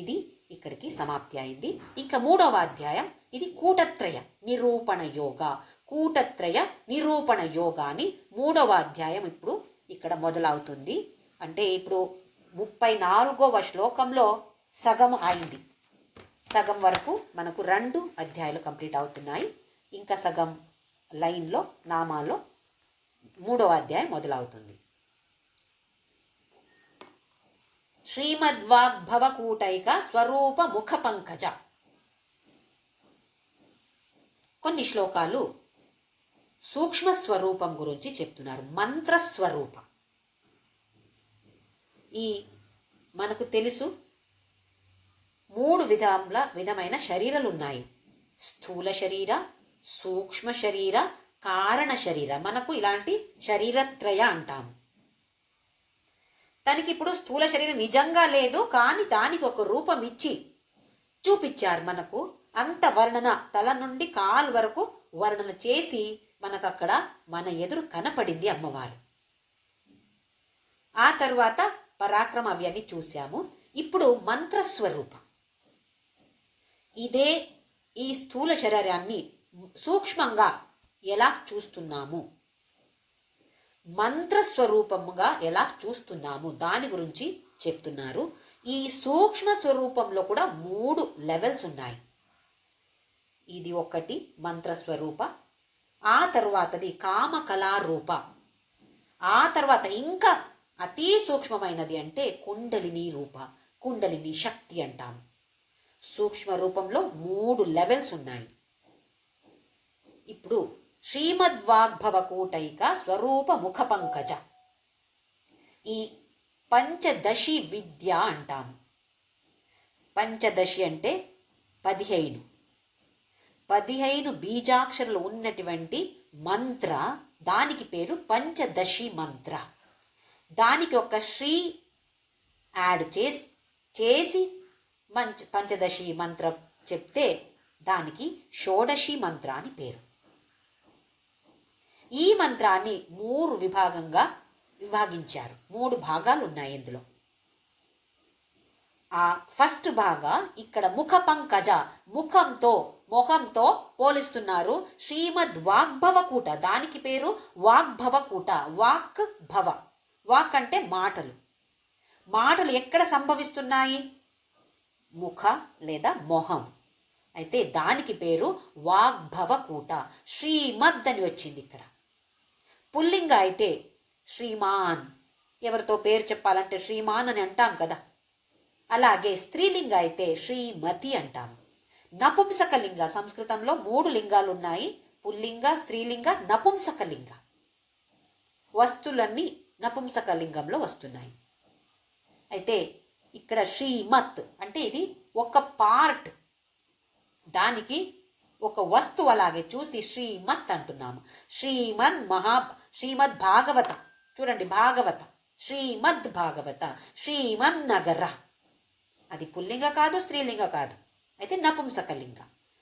ఇది ఇక్కడికి సమాప్తి అయింది. ఇంకా 3వ అధ్యాయం ఇది కూటత్రయ నిరూపణ యోగ. కూటత్రయ నిరూపణ యోగ అని 3వ అధ్యాయం ఇప్పుడు ఇక్కడ మొదలవుతుంది. అంటే ఇప్పుడు 34వ శ్లోకంలో సగం అయింది. సగం వరకు మనకు 2 అధ్యాయాలు కంప్లీట్ అవుతున్నాయి. ఇంకా సగం లైన్లో నామాల్లో 3వ అధ్యాయం మొదలవుతుంది. శ్రీమద్వాగ్భవకూటైక స్వరూప ముఖ పంకజ. కొన్ని శ్లోకాలు సూక్ష్మ స్వరూపం గురించి చెప్తున్నారు, మంత్రస్వరూపం. ఈ మనకు తెలుసు 3 విధమైన శరీరాలు ఉన్నాయి. స్థూల శరీర, సూక్ష్మ శరీర, కారణ శరీర. మనకు ఇలాంటి శరీరత్రయ అంటాము. తనకి ఇప్పుడు స్థూల శరీరం నిజంగా లేదు, కానీ దానికి ఒక రూపం ఇచ్చి చూపించారు మనకు. అంత వర్ణన, తల నుండి కాలు వరకు వర్ణన చేసి మనకు అక్కడ మన ఎదురు కనపడింది అమ్మవారు. ఆ తరువాత పరాక్రమ అవన్నీ చూశాము. ఇప్పుడు మంత్రస్వరూపం. ఇదే ఈ స్థూల శరీరాన్ని సూక్ష్మంగా ఎలా చూస్తున్నాము, మంత్రస్వరూపముగా ఎలా చూస్తున్నాము, దాని గురించి చెప్తున్నారు. ఈ సూక్ష్మ స్వరూపంలో కూడా 3 లెవెల్స్ ఉన్నాయి. ఇది ఒకటి మంత్రస్వరూప. ఆ తరువాతది కామకళారూప. ఆ తర్వాత ఇంకా అతి సూక్ష్మమైనది అంటే కుండలిని రూప. కుండలిని శక్తి అంటాం. సూక్ష్మ రూపంలో 3 లెవెల్స్ ఉన్నాయి. ఇప్పుడు శ్రీమద్వాగ్భవ కూటైక స్వరూప ముఖ పంకజ, ఈ పంచదశి విద్య అంటాము. పంచదశి అంటే 15 బీజాక్షరాలు ఉన్నటువంటి మంత్ర, దానికి పేరు పంచదశి మంత్ర. దానికి ఒక శ్రీ యాడ్ చేసి పంచదశి మంత్రం చెప్తే దానికి షోడశి మంత్ర అని పేరు. ఈ మంత్రాన్ని 3 విభాగంగా విభాగించారు. 3 భాగాలు ఉన్నాయి ఇందులో. ఆ ఫస్ట్ భాగా ఇక్కడ ముఖ పంకజ, మొహంతో పోలిస్తున్నారు. శ్రీమద్ వాగ్భవ కూట, దానికి పేరు వాగ్భవ కూట. వాక్ భవ, వాక్ అంటే మాటలు. మాటలు ఎక్కడ సంభవిస్తున్నాయి? ముఖ లేదా మొహం. అయితే దానికి పేరు వాగ్భవ కూట. శ్రీమద్ అని వచ్చింది ఇక్కడ. పుల్లింగ అయితే శ్రీమాన్, ఎవరితో పేరు చెప్పాలంటే శ్రీమాన్ అని అంటాం కదా. అలాగే స్త్రీలింగ అయితే శ్రీమతి అంటాము. నపుంసకలింగ, సంస్కృతంలో 3 లింగాలు ఉన్నాయి. పుల్లింగ, స్త్రీలింగ, నపుంసకలింగ. వస్తువులన్నీ నపుంసకలింగంలో వస్తున్నాయి. అయితే ఇక్కడ శ్రీమత్ అంటే ఇది ఒక పార్ట్, దానికి ఒక వస్తువు అలాగే చూసి శ్రీమత్ అంటున్నాము. శ్రీమద్ భాగవత, చూడండి భాగవత, శ్రీమద్ భాగవత, శ్రీమన్నగర. అది పుల్లింగ కాదు, స్త్రీలింగ కాదు, అయితే నపుంసకలింగ.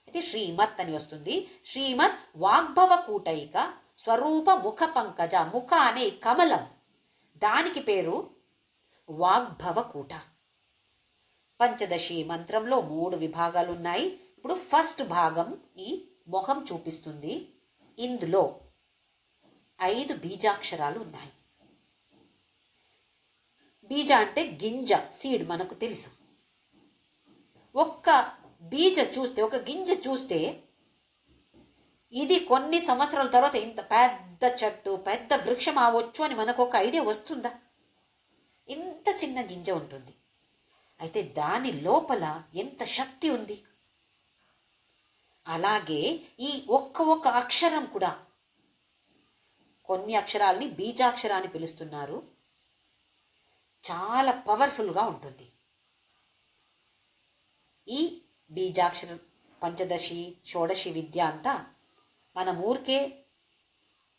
అయితే శ్రీమత్ అని వస్తుంది. శ్రీమద్ వాగ్భవ కూటైక స్వరూప ముఖ పంకజ. ముఖ అనే కమలం, దానికి పేరు వాగ్భవ కూట. పంచదశి మంత్రంలో 3 విభాగాలు ఉన్నాయి. ఇప్పుడు ఫస్ట్ భాగం ఈ మొహం చూపిస్తుంది. ఇందులో 5 బీజాక్షరాలు ఉన్నాయి. బీజ అంటే గింజ, సీడ్ మనకు తెలుసు. ఒక గింజ చూస్తే ఇది కొన్ని సంవత్సరాల తర్వాత ఇంత పెద్ద చెట్టు, పెద్ద వృక్షం అవ్వచ్చు అని మనకు ఒక ఐడియా వస్తుందా? ఇంత చిన్న గింజ ఉంటుంది. అయితే దాని లోపల ఎంత శక్తి ఉంది. అలాగే ఈ ఒక్క అక్షరం కూడా, కొన్ని అక్షరాల్ని బీజాక్షరాన్ని పిలుస్తున్నారు, చాలా పవర్ఫుల్గా ఉంటుంది. ఈ బీజాక్షరం పంచదశి షోడశి విద్య అంతా మనం ఊరికే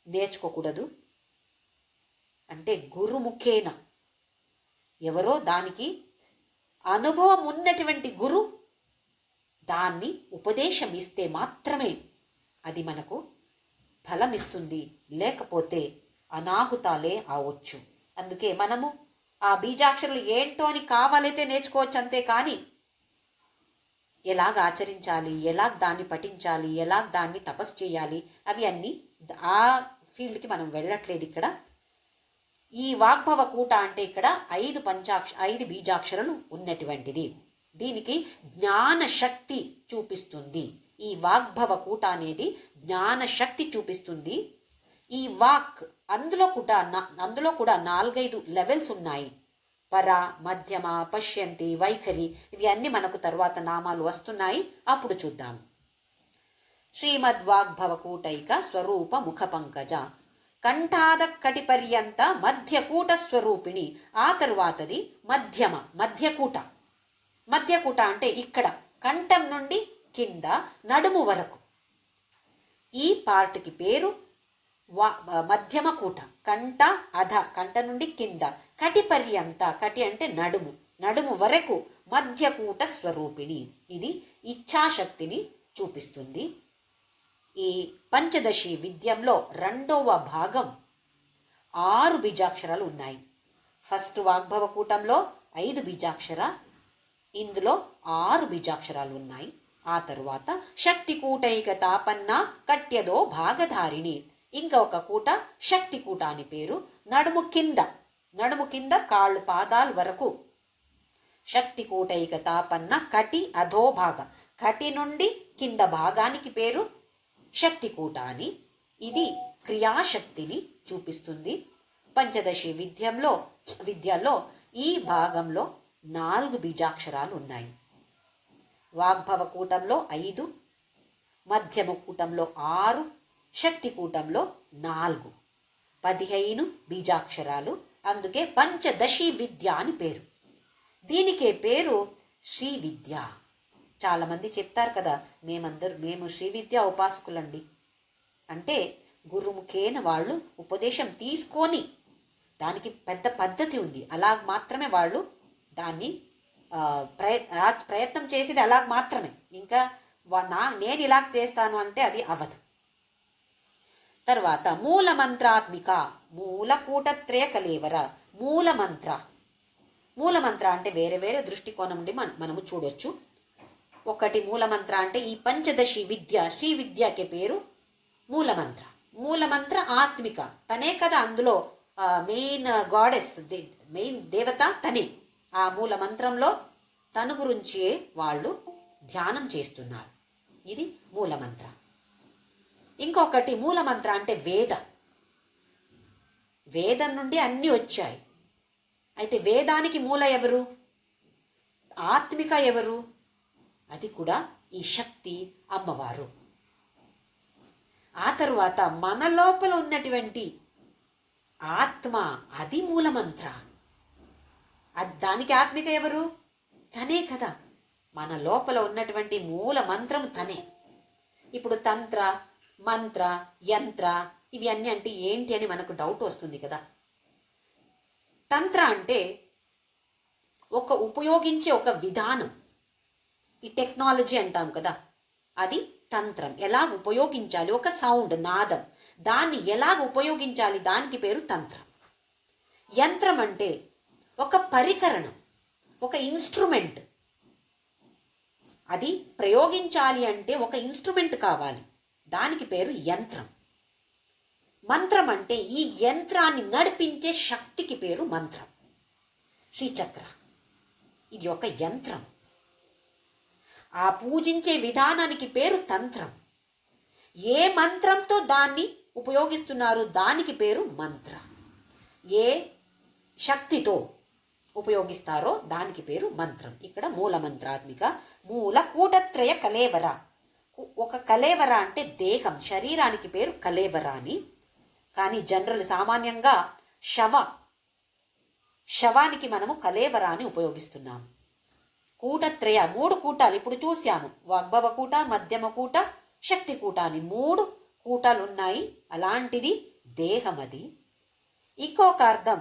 నేర్చుకోకూడదు. అంటే గురుముఖేన, ఎవరో దానికి అనుభవం ఉన్నటువంటి గురు దాన్ని ఉపదేశం ఇస్తే మాత్రమే అది మనకు ఫలమిస్తుంది, లేకపోతే అనాహుతాలే అవచ్చు. అందుకే మనము ఆ బీజాక్షరాలు ఏంటో అని కావాలైతే నేర్చుకోవచ్చు అంతే, కానీ ఎలాగ ఆచరించాలి, ఎలాగ దాన్ని పఠించాలి, ఎలాగ దాన్ని తపస్సు చేయాలి, అవి అన్నీ ఆ ఫీల్డ్కి మనం వెళ్ళట్లేదు ఇక్కడ. ఈ వాగ్భవ కూట అంటే ఇక్కడ 5 బీజాక్షరాలు ఉన్నటువంటిది. దీనికి జ్ఞానశక్తి చూపిస్తుంది. ఈ వాగ్భవ కూట అనేది జ్ఞానశక్తి చూపిస్తుంది. ఈ వాక్ అందులో కూడా 4-5 లెవెల్స్ ఉన్నాయి. పర, మధ్యమ, పశ్యంతి, వైఖరి, ఇవి అన్నీ మనకు తర్వాత నామాలు వస్తున్నాయి, అప్పుడు చూద్దాం. శ్రీమద్వాగ్భవ కూటైక స్వరూప ముఖ పంకజ కంఠాద కటిపర్యంత మధ్యకూట స్వరూపిణి. ఆ తరువాతది మధ్యకూట. మధ్యకూట అంటే ఇక్కడ కంఠం నుండి కింద నడుము వరకు ఈ పార్ట్కి పేరు మధ్యమ కూట. కంఠ అధ, కంఠ నుండి కింద, కటి పర్యంత, కటి అంటే నడుము వరకు మధ్యకూట స్వరూపిణి. ఇది ఇచ్ఛాశక్తిని చూపిస్తుంది. ఈ పంచదశి విద్యంలో 2వ భాగం 6 బీజాక్షరాలు ఉన్నాయి. ఫస్ట్ వాగ్భవ కూటంలో 5 బీజాక్షర, ఇందులో 6 బీజాక్షరాలు ఉన్నాయి. ఆ తరువాత శక్తి కూటైక తాపన్న కట్యదో భాగధారిణి. ఇంకా ఒక కూట శక్తి కూట అని పేరు. నడుము కింద కాళ్ళు పాదాల వరకు శక్తి కూటైక తాపన్న కటి అధోభాగ. కటి నుండి కింద భాగానికి పేరు శక్తికూట అని. ఇది క్రియాశక్తిని చూపిస్తుంది. పంచదశి విద్యలో ఈ భాగంలో 4 బీజాక్షరాలు ఉన్నాయి. వాగ్భవ కూటంలో 5, మధ్యమ కూటంలో 6, శక్తి కూటంలో 4, 15 బీజాక్షరాలు. అందుకే పంచదశి విద్య అని పేరు. దీనికే పేరు శ్రీ విద్య. చాలామంది చెప్తారు కదా, మేము శ్రీ విద్య ఉపాసకులండి అంటే, గురుముఖేన వాళ్ళు ఉపదేశం తీసుకొని, దానికి పెద్ద పద్ధతి ఉంది, అలాగ మాత్రమే వాళ్ళు దాన్ని ప్రయత్నం చేసేది అలాగ మాత్రమే. ఇంకా నేను ఇలాగ చేస్తాను అంటే అది అవ్వదు. తర్వాత మూలమంత్రాత్మిక, మూలకూటత్రయ కలేవర. మూలమంత్ర అంటే వేరే వేరే దృష్టికోణం నుండి మనము చూడొచ్చు. ఒకటి మూలమంత్ర అంటే ఈ పంచదశి విద్య, శ్రీ విద్యకి పేరు మూలమంత్ర. మూలమంత్ర ఆత్మిక, తనే కదా అందులో మెయిన్ గాడెస్, మెయిన్ దేవత తనే. ఆ మూల మంత్రంలో తన గురించి వాళ్ళు ధ్యానం చేస్తున్నారు. ఇది మూలమంత్ర. ఇంకొకటి మూలమంత్ర అంటే వేదం నుండి అన్నీ వచ్చాయి. అయితే వేదానికి మూల ఎవరు? ఆత్మిక ఎవరు? అది కూడా ఈ శక్తి అమ్మవారు. ఆ తరువాత మన లోపల ఉన్నటువంటి ఆత్మ, అది మూలమంత్ర. దానికి ఆత్మిక ఎవరు? తనే కదా. మన లోపల ఉన్నటువంటి మూల మంత్రం తనే. ఇప్పుడు తంత్ర, మంత్ర, యంత్ర ఇవి అన్నీ అంటే ఏంటి అని మనకు డౌట్ వస్తుంది కదా. తంత్ర అంటే ఉపయోగించే ఒక విధానం, ఈ టెక్నాలజీ అంటాం కదా, అది తంత్రం. ఎలాగ ఉపయోగించాలి, ఒక సౌండ్, నాదం, దాన్ని ఎలాగ ఉపయోగించాలి, దానికి పేరు తంత్రం. యంత్రం అంటే ఒక పరికరణం, ఒక ఇన్స్ట్రుమెంట్. అది ప్రయోగించాలి అంటే ఒక ఇన్స్ట్రుమెంట్ కావాలి, దానికి పేరు యంత్రం. మంత్రం అంటే ఈ యంత్రాన్ని నడిపించే శక్తికి పేరు మంత్రం. శ్రీచక్ర ఇది ఒక యంత్రం. ఆ పూజించే విధానానికి పేరు తంత్రం. ఏ మంత్రంతో దాన్ని ఉపయోగిస్తున్నారు దానికి పేరు మంత్ర. ఏ శక్తితో ఉపయోగిస్తారో దానికి పేరు మంత్రం. ఇక్కడ మూలమంత్రాత్మిక. మూల కూటత్రయ కలేవర. ఒక కలేవర అంటే దేహం, శరీరానికి పేరు కలేవర అని. కానీ జనరల్ సామాన్యంగా శవానికి మనము కలేవర అని ఉపయోగిస్తున్నాము. కూటత్రయ 3 కూటాలు ఇప్పుడు చూసాము. వాగ్భవ కూట, మధ్యమ కూట, శక్తి కూట అని 3 కూటాలు ఉన్నాయి. అలాంటిది దేహం. అది ఇంకొక అర్థం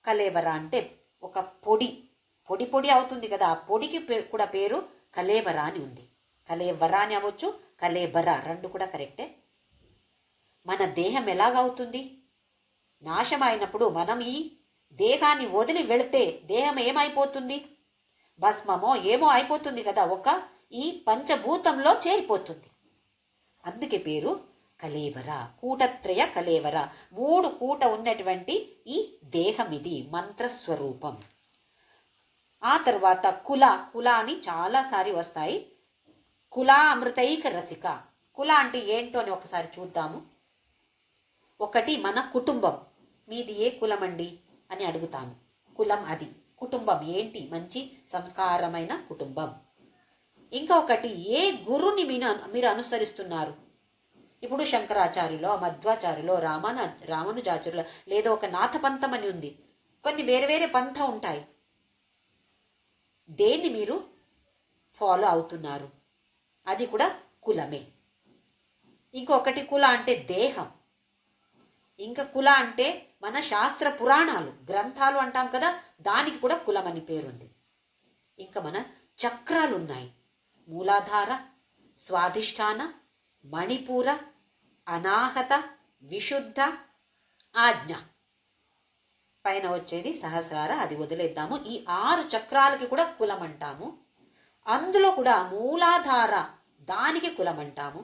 కలేవర అంటే ఒక పొడి అవుతుంది కదా, ఆ పొడికి కూడా పేరు కలేవర అని ఉంది. కలేవర అని అవ్వచ్చు, కలేబర, 2 కూడా కరెక్టే. మన దేహం ఎలాగవుతుంది? నాశం అయినప్పుడు మనం ఈ దేహాన్ని వదిలి వెళితే దేహం ఏమైపోతుంది? భస్మమో ఏమో అయిపోతుంది కదా, ఈ పంచభూతంలో చేరిపోతుంది. అందుకే పేరు కలేవర. కూటత్రయ కలేవర, 3 కూట ఉన్నటువంటి ఈ దేహం, ఇది మంత్రస్వరూపం. ఆ తర్వాత కుల అని చాలాసారి వస్తాయి. కుల అమృతైక రసిక. కుల అంటే ఏంటో అని ఒకసారి చూద్దాము. ఒకటి మన కుటుంబం. మీది ఏ కులం అండి అని అడుగుతాను. కులం అది. కుటుంబం ఏంటి? మంచి సంస్కారమైన కుటుంబం. ఇంకొకటి ఏ గురుని మీరు అనుసరిస్తున్నారు. ఇప్పుడు శంకరాచార్యులో, మధ్వాచార్యులో, రామానుజాచార్యులో, లేదో ఒక నాథపంథం అని ఉంది. కొన్ని వేరే వేరే పంథ ఉంటాయి. దేన్ని మీరు ఫాలో అవుతున్నారు? అది కూడా కులమే. ఇంకొకటి కుల అంటే దేహం. ఇంకా కుల అంటే మన శాస్త్ర పురాణాలు, గ్రంథాలు అంటాం కదా, దానికి కూడా కులం అని పేరుంది. ఇంకా మన చక్రాలు ఉన్నాయి. మూలాధార, స్వాధిష్టాన, మణిపూర, అనాహత, విశుద్ధ, ఆజ్ఞ. పైన వచ్చేది సహస్రార, అది వదిలేద్దాము. ఈ 6 చక్రాలకి కూడా కులం అంటాము. అందులో కూడా మూలాధార, దానికి కులం అంటాము.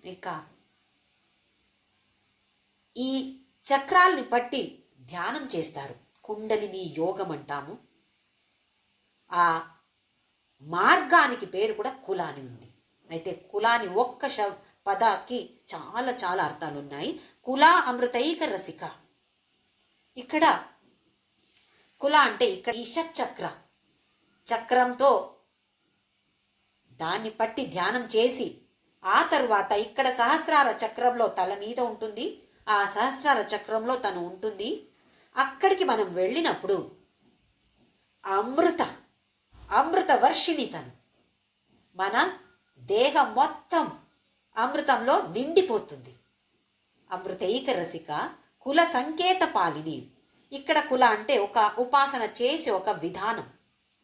ఇంకా ఈ చక్రాల్ని పట్టి ధ్యానం చేస్తారు. కుండలిని యోగం అంటాము. ఆ మార్గానికి పేరు కూడా కుల అని ఉంది. అయితే కులాని ఒక్క పదాకి చాలా చాలా అర్థాలు ఉన్నాయి. కుల అమృతైక రసిక. ఇక్కడ కుల అంటే ఇక్కడ ఈ షట్చక్ర చక్రంతో దాన్ని పట్టి ధ్యానం చేసి ఆ తరువాత ఇక్కడ సహస్రార చక్రంలో తల మీద ఉంటుంది. ఆ సహస్రార చక్రంలో తను ఉంటుంది. అక్కడికి మనం వెళ్ళినప్పుడు అమృత వర్షిణి తను. మన దేహం మొత్తం అమృతంలో నిండిపోతుంది. అమృతైక రసిక కుల సంకేత పాలిని. ఇక్కడ కుల అంటే ఒక ఉపాసన చేసే ఒక విధానం,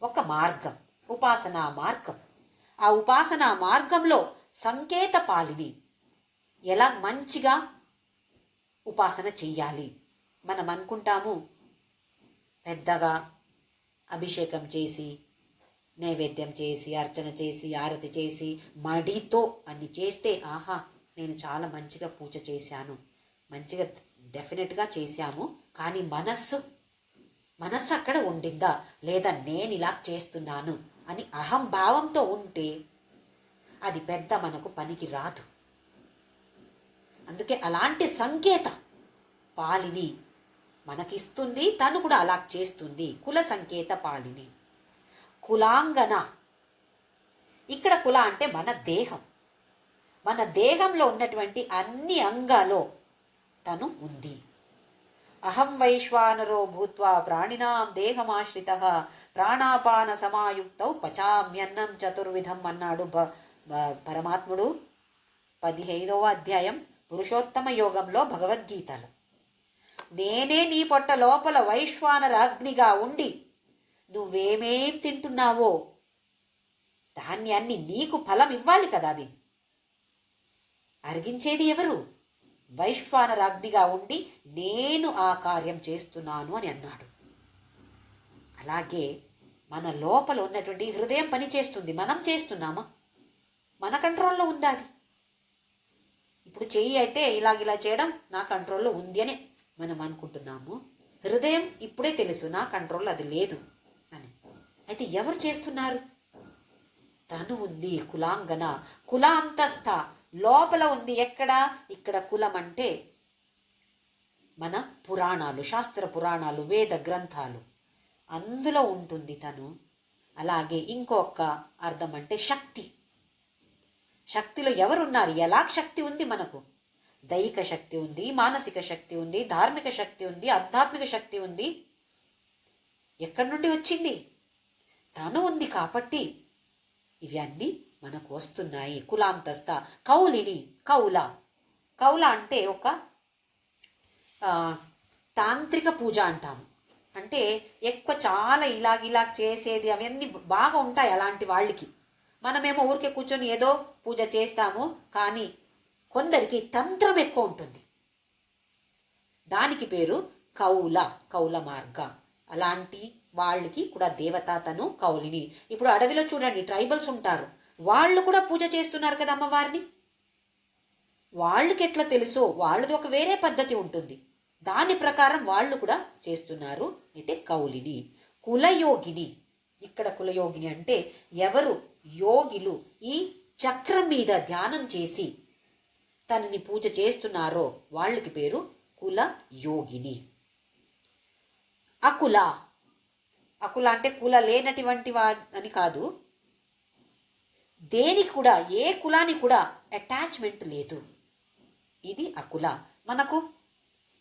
ఒక మార్గం, ఉపాసనా మార్గం. ఆ ఉపాసనా మార్గంలో సంకేత పాలిని. ఎలా మంచిగా ఉపాసన చెయ్యాలి. మనం అనుకుంటాము పెద్దగా అభిషేకం చేసి, నైవేద్యం చేసి, అర్చన చేసి, ఆరతి చేసి, మడితో అన్ని చేస్తే ఆహా నేను చాలా మంచిగా పూజ చేశాను, మంచిగా డెఫినెట్గా చేశాము. కానీ మనస్సు అక్కడ ఉండిందా లేదా నేను ఇలా చేస్తున్నాను అని అహంభావంతో ఉంటే అది పెద్ద మనకు పనికి రాదు. అందుకే అలాంటి సంకేత పాలిని మనకిస్తుంది, తను కూడా అలా చేస్తుంది. కుల సంకేత పాలిని. కులాంగన. ఇక్కడ కుల అంటే మన దేహం. మన దేహంలో ఉన్నటువంటి అన్ని అంగాలో తను ఉంది. అహం వైశ్వానరో భూత్వా ప్రాణినాం దేహమాశ్రితః ప్రాణాపాన సమాయుక్తౌ పచామ్యన్నం చతుర్విధం అన్నాడు పరమాత్ముడు 15వ అధ్యాయం పురుషోత్తమ యోగంలో భగవద్గీతలో. నేనే నీ పొట్ట లోపల వైశ్వానర అగ్నిగా ఉండి నువ్వేమేం తింటున్నావో దాన్ని అన్ని నీకు ఫలం ఇవ్వాలి కదా. అది అరిగించేది ఎవరు? వైశ్వానర అగ్నిగా ఉండి నేను ఆ కార్యం చేస్తున్నాను అని అన్నాడు. అలాగే మన లోపల ఉన్నటువంటి హృదయం పని చేస్తుంది. మనం చేస్తున్నామా? మన కంట్రోల్లో ఉందా అది? ఇప్పుడు చెయ్యి అయితే ఇలా చేయడం నా కంట్రోల్లో ఉంది అని మనం అనుకుంటున్నాము. హృదయం ఇప్పుడే తెలుసు నా కంట్రోల్లో అది లేదు అని. అయితే ఎవరు చేస్తున్నారు? తను ఉంది. కులాంగన. కులాంతస్థ లోపల ఉంది. ఎక్కడ? ఇక్కడ కులం అంటే మన పురాణాలు, శాస్త్ర పురాణాలు, వేద గ్రంథాలు, అందులో ఉంటుంది తను. అలాగే ఇంకొక అర్థం అంటే శక్తి. శక్తిలో ఎవరున్నారు? ఎలా శక్తి ఉంది మనకు? దైహిక శక్తి ఉంది, మానసిక శక్తి ఉంది, ధార్మిక శక్తి ఉంది, ఆధ్యాత్మిక శక్తి ఉంది. ఎక్కడి నుండి వచ్చింది? తను ఉంది కాబట్టి ఇవన్నీ మనకు వస్తున్నాయి. కులాంతస్థ. కౌలిని. కౌల అంటే ఒక తాంత్రిక పూజ అంటాము. అంటే ఎక్కువ చాలా ఇలా చేసేది అవన్నీ బాగా ఉంటాయి అలాంటి వాళ్ళకి. మనమేమో ఊరికే కూర్చొని ఏదో పూజ చేస్తాము. కానీ కొందరికి తంత్రం ఎక్కువ ఉంటుంది. దానికి పేరు కౌల మార్గ. అలాంటి వాళ్ళకి కూడా దేవత తను కౌలిని. ఇప్పుడు అడవిలో చూడండి ట్రైబల్స్ ఉంటారు. వాళ్ళు కూడా పూజ చేస్తున్నారు కదా అమ్మవారిని. వాళ్ళకి ఎట్లా తెలుసో వాళ్ళది ఒక వేరే పద్ధతి ఉంటుంది. దాని ప్రకారం వాళ్ళు కూడా చేస్తున్నారు. అయితే కౌలిని. కులయోగిని. ఇక్కడ కులయోగిని అంటే ఎవరు యోగిలు ఈ చక్రం మీద ధ్యానం చేసి తనని పూజ చేస్తున్నారో వాళ్ళకి పేరు కుల యోగిని. అకుల అంటే కుల లేనటువంటి అని కాదు. దేనికి కూడా, ఏ కులానికి కూడా అటాచ్మెంట్ లేదు. ఇది అకుల.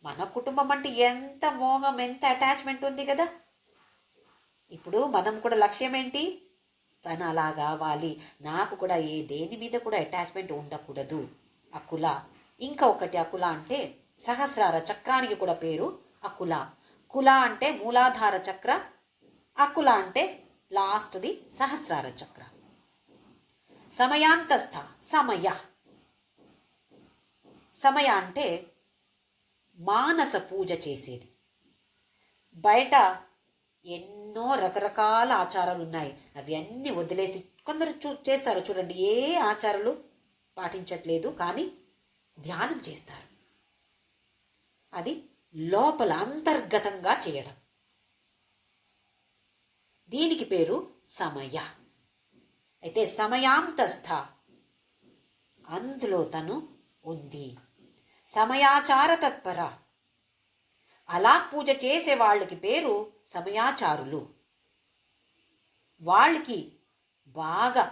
మన కుటుంబం అంటే ఎంత మోహం, ఎంత అటాచ్మెంట్ ఉంది కదా. ఇప్పుడు మనం కూడా లక్ష్యం ఏంటి? తను అలా కావాలి, నాకు కూడా దేని మీద కూడా అటాచ్మెంట్ ఉండకూడదు. అకుల. ఇంకొకటి అకుల అంటే సహస్రార చక్రానికి కూడా పేరు అకుల. కుల అంటే మూలాధార చక్ర, అకుల అంటే లాస్ట్ది సహస్రార చక్ర. సమయాంతస్థ. సమయ అంటే మానస పూజ చేసేది. బయట ఎన్నో రకరకాల ఆచారాలు ఉన్నాయి. అవి అన్నీ వదిలేసి కొందరు చేస్తారు చూడండి. ఏ ఆచారాలు పాటించట్లేదు కానీ ధ్యానం చేస్తారు. అది లోపల అంతర్గతంగా చేయడం. దీనికి పేరు సమయ. అయితే సమయాంతస్థ, అందులో తను ఉంది. సమయాచార తత్పర, అలా పూజ చేసే వాళ్ళకి పేరు సమయాచారులు. వాళ్ళకి బాగా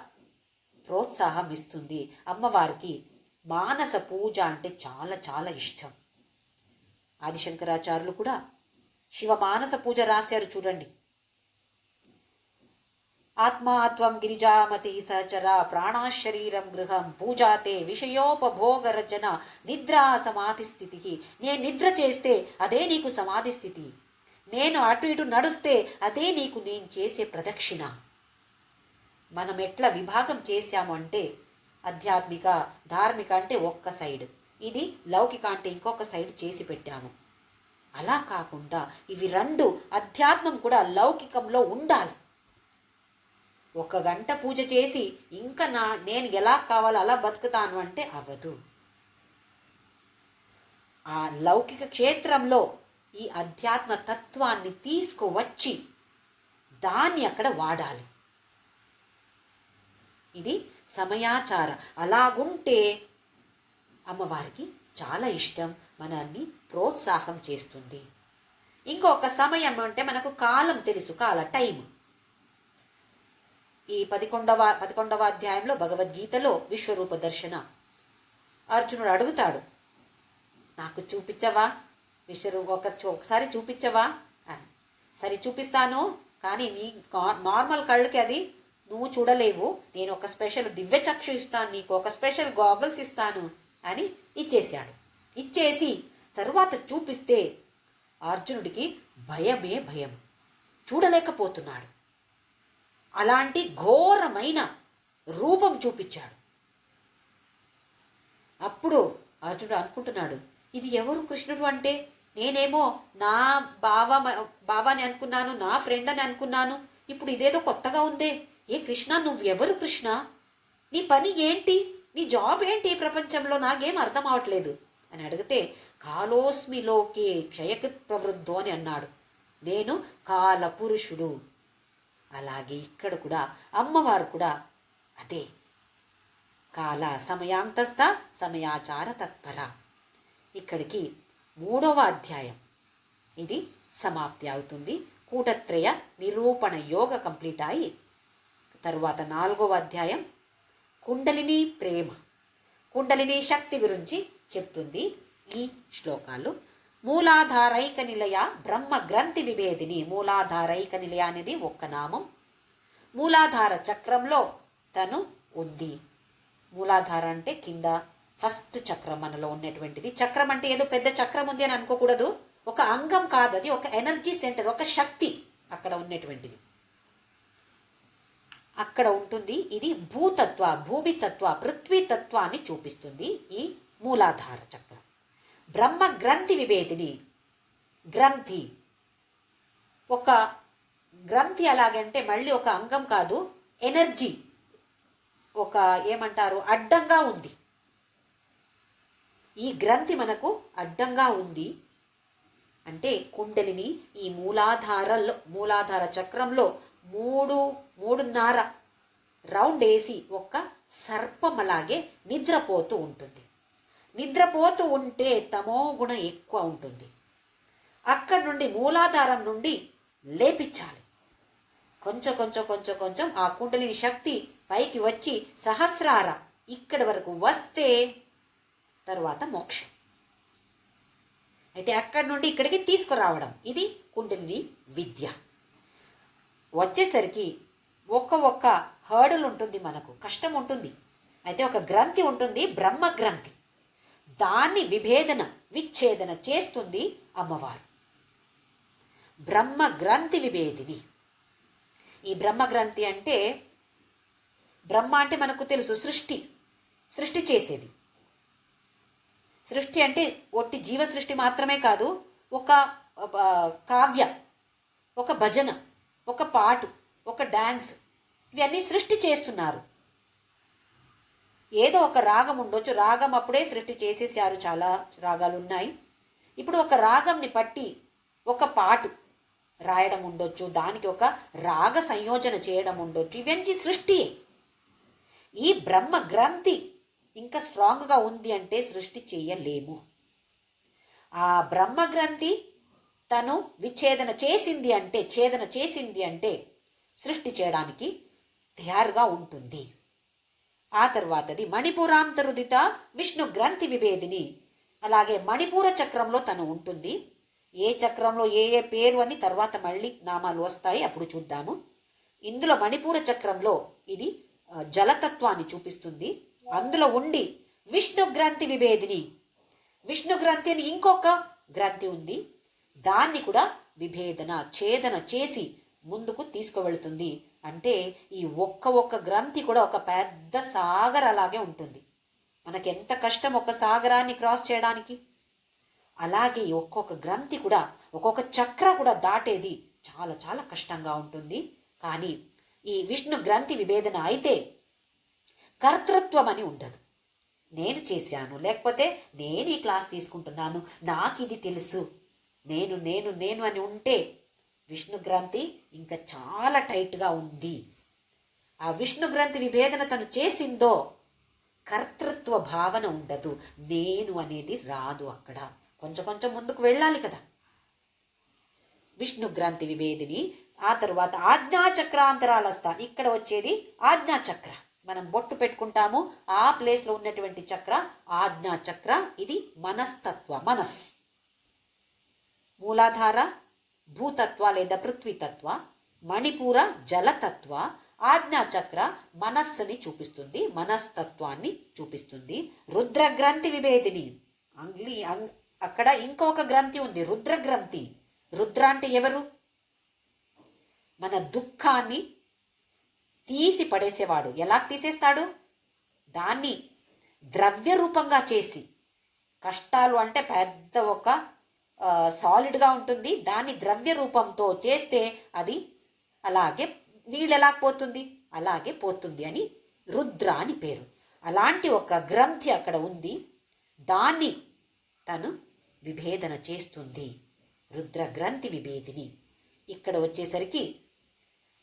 ప్రోత్సాహం ఇస్తుంది. అమ్మవారికి మానస పూజ అంటే చాలా చాలా ఇష్టం. ఆదిశంకరాచార్యులు కూడా శివ మానస పూజ రాశారు చూడండి. ఆత్మాత్వం గిరిజామతి సచర ప్రాణాశరీరం గృహం పూజాతే విషయోపభోగరచన నిద్రా సమాధి స్థితికి. నేను నిద్ర చేస్తే అదే నీకు సమాధి స్థితి, నేను అటు ఇటు నడుస్తే అదే నీకు నేను చేసే ప్రదక్షిణ. మనం ఎట్లా విభాగం చేశాము అంటే ఆధ్యాత్మిక ధార్మిక అంటే ఒక్క సైడ్, ఇది లౌకిక అంటే ఇంకొక సైడ్ చేసి పెట్టాము. అలా కాకుండా ఇవి రెండు, అధ్యాత్మం కూడా లౌకికంలో ఉండాలి. 1 గంట పూజ చేసి ఇంకా నేను ఎలా కావాలో అలా బతుకుతాను అంటే అవ్వదు. ఆ లౌకిక క్షేత్రంలో ఈ అధ్యాత్మ తత్వాన్ని తీసుకువచ్చి దాన్ని అక్కడ వాడాలి. ఇది సమయాచార. అలాగుంటే అమ్మవారికి చాలా ఇష్టం, మనల్ని ప్రోత్సాహం చేస్తుంది. ఇంకొక సమయం అంటే మనకు కాలం తెలుసు, టైం. ఈ 11వ అధ్యాయంలో భగవద్గీతలో విశ్వరూప దర్శన అర్జునుడు అడుగుతాడు, నాకు చూపించవా ఒకసారి చూపించవా అని. సరే చూపిస్తాను, కానీ నీ నార్మల్ కళ్ళకి అది నువ్వు చూడలేవు, నేను ఒక స్పెషల్ దివ్య చక్షు ఇస్తాను, నీకు ఒక స్పెషల్ గాగల్స్ ఇస్తాను అని ఇచ్చేశాడు. ఇచ్చేసి తరువాత చూపిస్తే అర్జునుడికి భయమే భయం, చూడలేకపోతున్నాడు. అలాంటి ఘోరమైన రూపం చూపించాడు. అప్పుడు అర్జునుడు అనుకుంటున్నాడు, ఇది ఎవరు కృష్ణుడు అంటే? నేనేమో నా బావాని అనుకున్నాను, నా ఫ్రెండ్ అని అనుకున్నాను, ఇప్పుడు ఇదేదో కొత్తగా ఉందే. ఏ కృష్ణ, నువ్వెవరు కృష్ణ? నీ పని ఏంటి? నీ జాబ్ ఏంటి ప్రపంచంలో? నాకేం అర్థం అవట్లేదు అని అడిగితే, కాలోస్మి లోకే క్షయకృత్ ప్రవృద్ధో అని అన్నాడు. నేను కాల పురుషుడు. అలాగే ఇక్కడ కూడా అమ్మవారు కూడా అదే, కాల సమయాంతస్థ సమయాచార తత్పర. ఇక్కడికి 3వ అధ్యాయం ఇది సమాప్తి అవుతుంది. కూటత్రయ నిరూపణ యోగ కంప్లీట్ అయి తరువాత 4వ అధ్యాయం కుండలిని ప్రేమ, కుండలిని శక్తి గురించి చెప్తుంది ఈ శ్లోకాలు. మూలాధారైక నిలయ బ్రహ్మ గ్రంథి విభేదిని. మూలాధారైక నిలయ అనేది ఒక్క నామం. మూలాధార చక్రంలో తను ఉంది. మూలాధార అంటే కింద ఫస్ట్ చక్రం మనలో ఉన్నటువంటిది. చక్రం అంటే ఏదో పెద్ద చక్రం ఉంది అని అనుకోకూడదు, ఒక అంగం కాదు, అది ఒక ఎనర్జీ సెంటర్, ఒక శక్తి అక్కడ ఉన్నటువంటిది అక్కడ ఉంటుంది. ఇది భూతత్వ, భూమితత్వ, పృథ్వీతత్వాన్ని చూపిస్తుంది ఈ మూలాధార చక్రం. బ్రహ్మ గ్రంథి విభేదిని. గ్రంథి, ఒక గ్రంథి అలాగంటే మళ్ళీ ఒక అంగం కాదు, ఎనర్జీ, ఒక ఏమంటారు అడ్డంగా ఉంది. ఈ గ్రంథి మనకు అడ్డంగా ఉంది అంటే కుండలిని ఈ మూలాధార చక్రంలో మూడున్నర రౌండ్ వేసి ఒక సర్పం అలాగే నిద్రపోతూ ఉంటుంది. నిద్రపోతూ ఉంటే తమో గుణం ఎక్కువ ఉంటుంది. అక్కడి నుండి మూలాధారం నుండి లేపించాలి. కొంచెం కొంచెం కొంచెం కొంచెం ఆ కుండలిని శక్తి పైకి వచ్చి సహస్రార ఇక్కడి వరకు వస్తే తరువాత మోక్షం. అయితే అక్కడి నుండి ఇక్కడికి తీసుకురావడం, ఇది కుండలిని విద్య. వచ్చేసరికి ఒక్క హర్డల్ ఉంటుంది, మనకు కష్టం ఉంటుంది. అయితే ఒక గ్రంథి ఉంటుంది, బ్రహ్మ గ్రంథి. దాన్ని విచ్ఛేదన చేస్తుంది అమ్మవారు. బ్రహ్మ గ్రంథి విభేదిని. ఈ బ్రహ్మ గ్రంథి అంటే, బ్రహ్మ అంటే మనకు తెలుసు సృష్టి చేసేది. సృష్టి అంటే ఒట్టి జీవ సృష్టి మాత్రమే కాదు, ఒక కావ్య, ఒక భజన, ఒక పాటు, ఒక డాన్స్, ఇవన్నీ సృష్టి చేస్తున్నారు. ఏదో ఒక రాగం ఉండొచ్చు, రాగం అప్పుడే సృష్టి చేసేసారు, చాలా రాగాలు ఉన్నాయి. ఇప్పుడు ఒక రాగంని పట్టి ఒక పాటు రాయడం ఉండొచ్చు, దానికి ఒక రాగ సంయోజన చేయడం ఉండొచ్చు, ఇవన్నీ సృష్టియే. ఈ బ్రహ్మ గ్రంథి ఇంకా స్ట్రాంగ్గా ఉంది అంటే సృష్టి చేయలేము. ఆ బ్రహ్మ గ్రంథి తను ఛేదన చేసింది అంటే సృష్టి చేయడానికి తయారుగా ఉంటుంది. ఆ తర్వాతది మణిపూరాంతరుదిత విష్ణు గ్రంథి విభేదిని. అలాగే మణిపూర చక్రంలో తను ఉంటుంది. ఏ చక్రంలో ఏ ఏ పేరు అని తర్వాత మళ్ళీ నామాలు వస్తాయి, అప్పుడు చూద్దాము. ఇందులో మణిపూర చక్రంలో ఇది జలతత్వాన్ని చూపిస్తుంది. అందులో ఉండి విష్ణు గ్రంథి విభేదిని, విష్ణు గ్రంథి అని ఇంకొక గ్రంథి ఉంది, దాన్ని కూడా ఛేదన చేసి ముందుకు తీసుకువెళుతుంది. అంటే ఈ ఒక్క గ్రంథి కూడా ఒక పెద్ద సాగర్ అలాగే ఉంటుంది. మనకి ఎంత కష్టం ఒక సాగరాన్ని క్రాస్ చేయడానికి. అలాగే ఒక్కొక్క గ్రంథి కూడా ఒక్కొక్క చక్ర కూడా దాటేది చాలా చాలా కష్టంగా ఉంటుంది. కానీ ఈ విష్ణు గ్రంథి విభేదన అయితే కర్తృత్వం అని ఉండదు. నేను చేశాను, లేకపోతే నేను ఈ క్లాస్ తీసుకుంటున్నాను, నాకు ఇది తెలుసు, నేను నేను నేను అని ఉంటే విష్ణు గ్రంథి ఇంకా చాలా టైట్గా ఉంది. ఆ విష్ణు గ్రంథి విభేదన తను చేసిందో కర్తృత్వ భావన ఉండదు, నేను అనేది రాదు. అక్కడ కొంచెం కొంచెం ముందుకు వెళ్ళాలి కదా. విష్ణు గ్రంథి విభేదిని. ఆ తర్వాత ఆజ్ఞాచక్రాంతరాలస్త. ఇక్కడ వచ్చేది ఆజ్ఞాచక్ర, మనం బొట్టు పెట్టుకుంటాము ఆ ప్లేస్లో ఉన్నటువంటి చక్ర ఆజ్ఞాచక్ర. ఇది మనస్తత్వ, మనస్. మూలాధార భూతత్వ లేదా పృథ్వీతత్వ, మణిపూర జలతత్వ, ఆజ్ఞాచక్ర మనస్సుని చూపిస్తుంది, మనస్తత్వాన్ని చూపిస్తుంది. రుద్రగ్రంథి విభేదిని. అక్కడ ఇంకొక గ్రంథి ఉంది, రుద్రగ్రంథి. రుద్ర అంటే ఎవరు? మన దుఃఖాన్ని తీసి పడేసేవాడు. ఎలా తీసేస్తాడు? దాన్ని ద్రవ్య రూపంగా చేసి. కష్టాలు అంటే పెద్ద ఒక సాలిడ్గా ఉంటుంది, దాన్ని ద్రవ్య రూపంతో చేస్తే అది అలాగే నీళ్ళు ఎలా పోతుంది అలాగే పోతుంది అని రుద్ర అని పేరు. అలాంటి ఒక గ్రంథి అక్కడ ఉంది, దాన్ని తను విభేదన చేస్తుంది. రుద్ర గ్రంథి విభేదిని. ఇక్కడ వచ్చేసరికి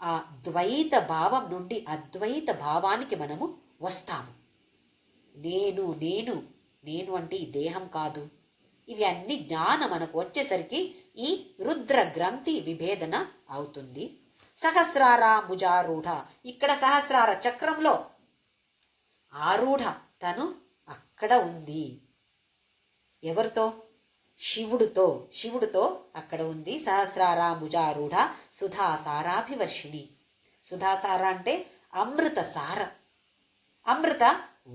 ఆ ద్వైత భావం నుండి అద్వైత భావానికి మనము వస్తాము. నేను నేను నేను అంటే ఈ దేహం కాదు. ఇవి అన్ని జ్ఞానం మనకు వచ్చేసరికి ఈ రుద్ర గ్రంథి విభేదన అవుతుంది. సహస్రారాంబుజారూఢ. ఇక్కడ సహస్రార చక్రంలో ఆరూఢ తను అక్కడ ఉంది. ఎవరితో? శివుడితో అక్కడ ఉంది. సహస్రారాంబుజారూఢ సుధాసారాభివర్షిణి. సుధాసార అంటే అమృత సార, అమృత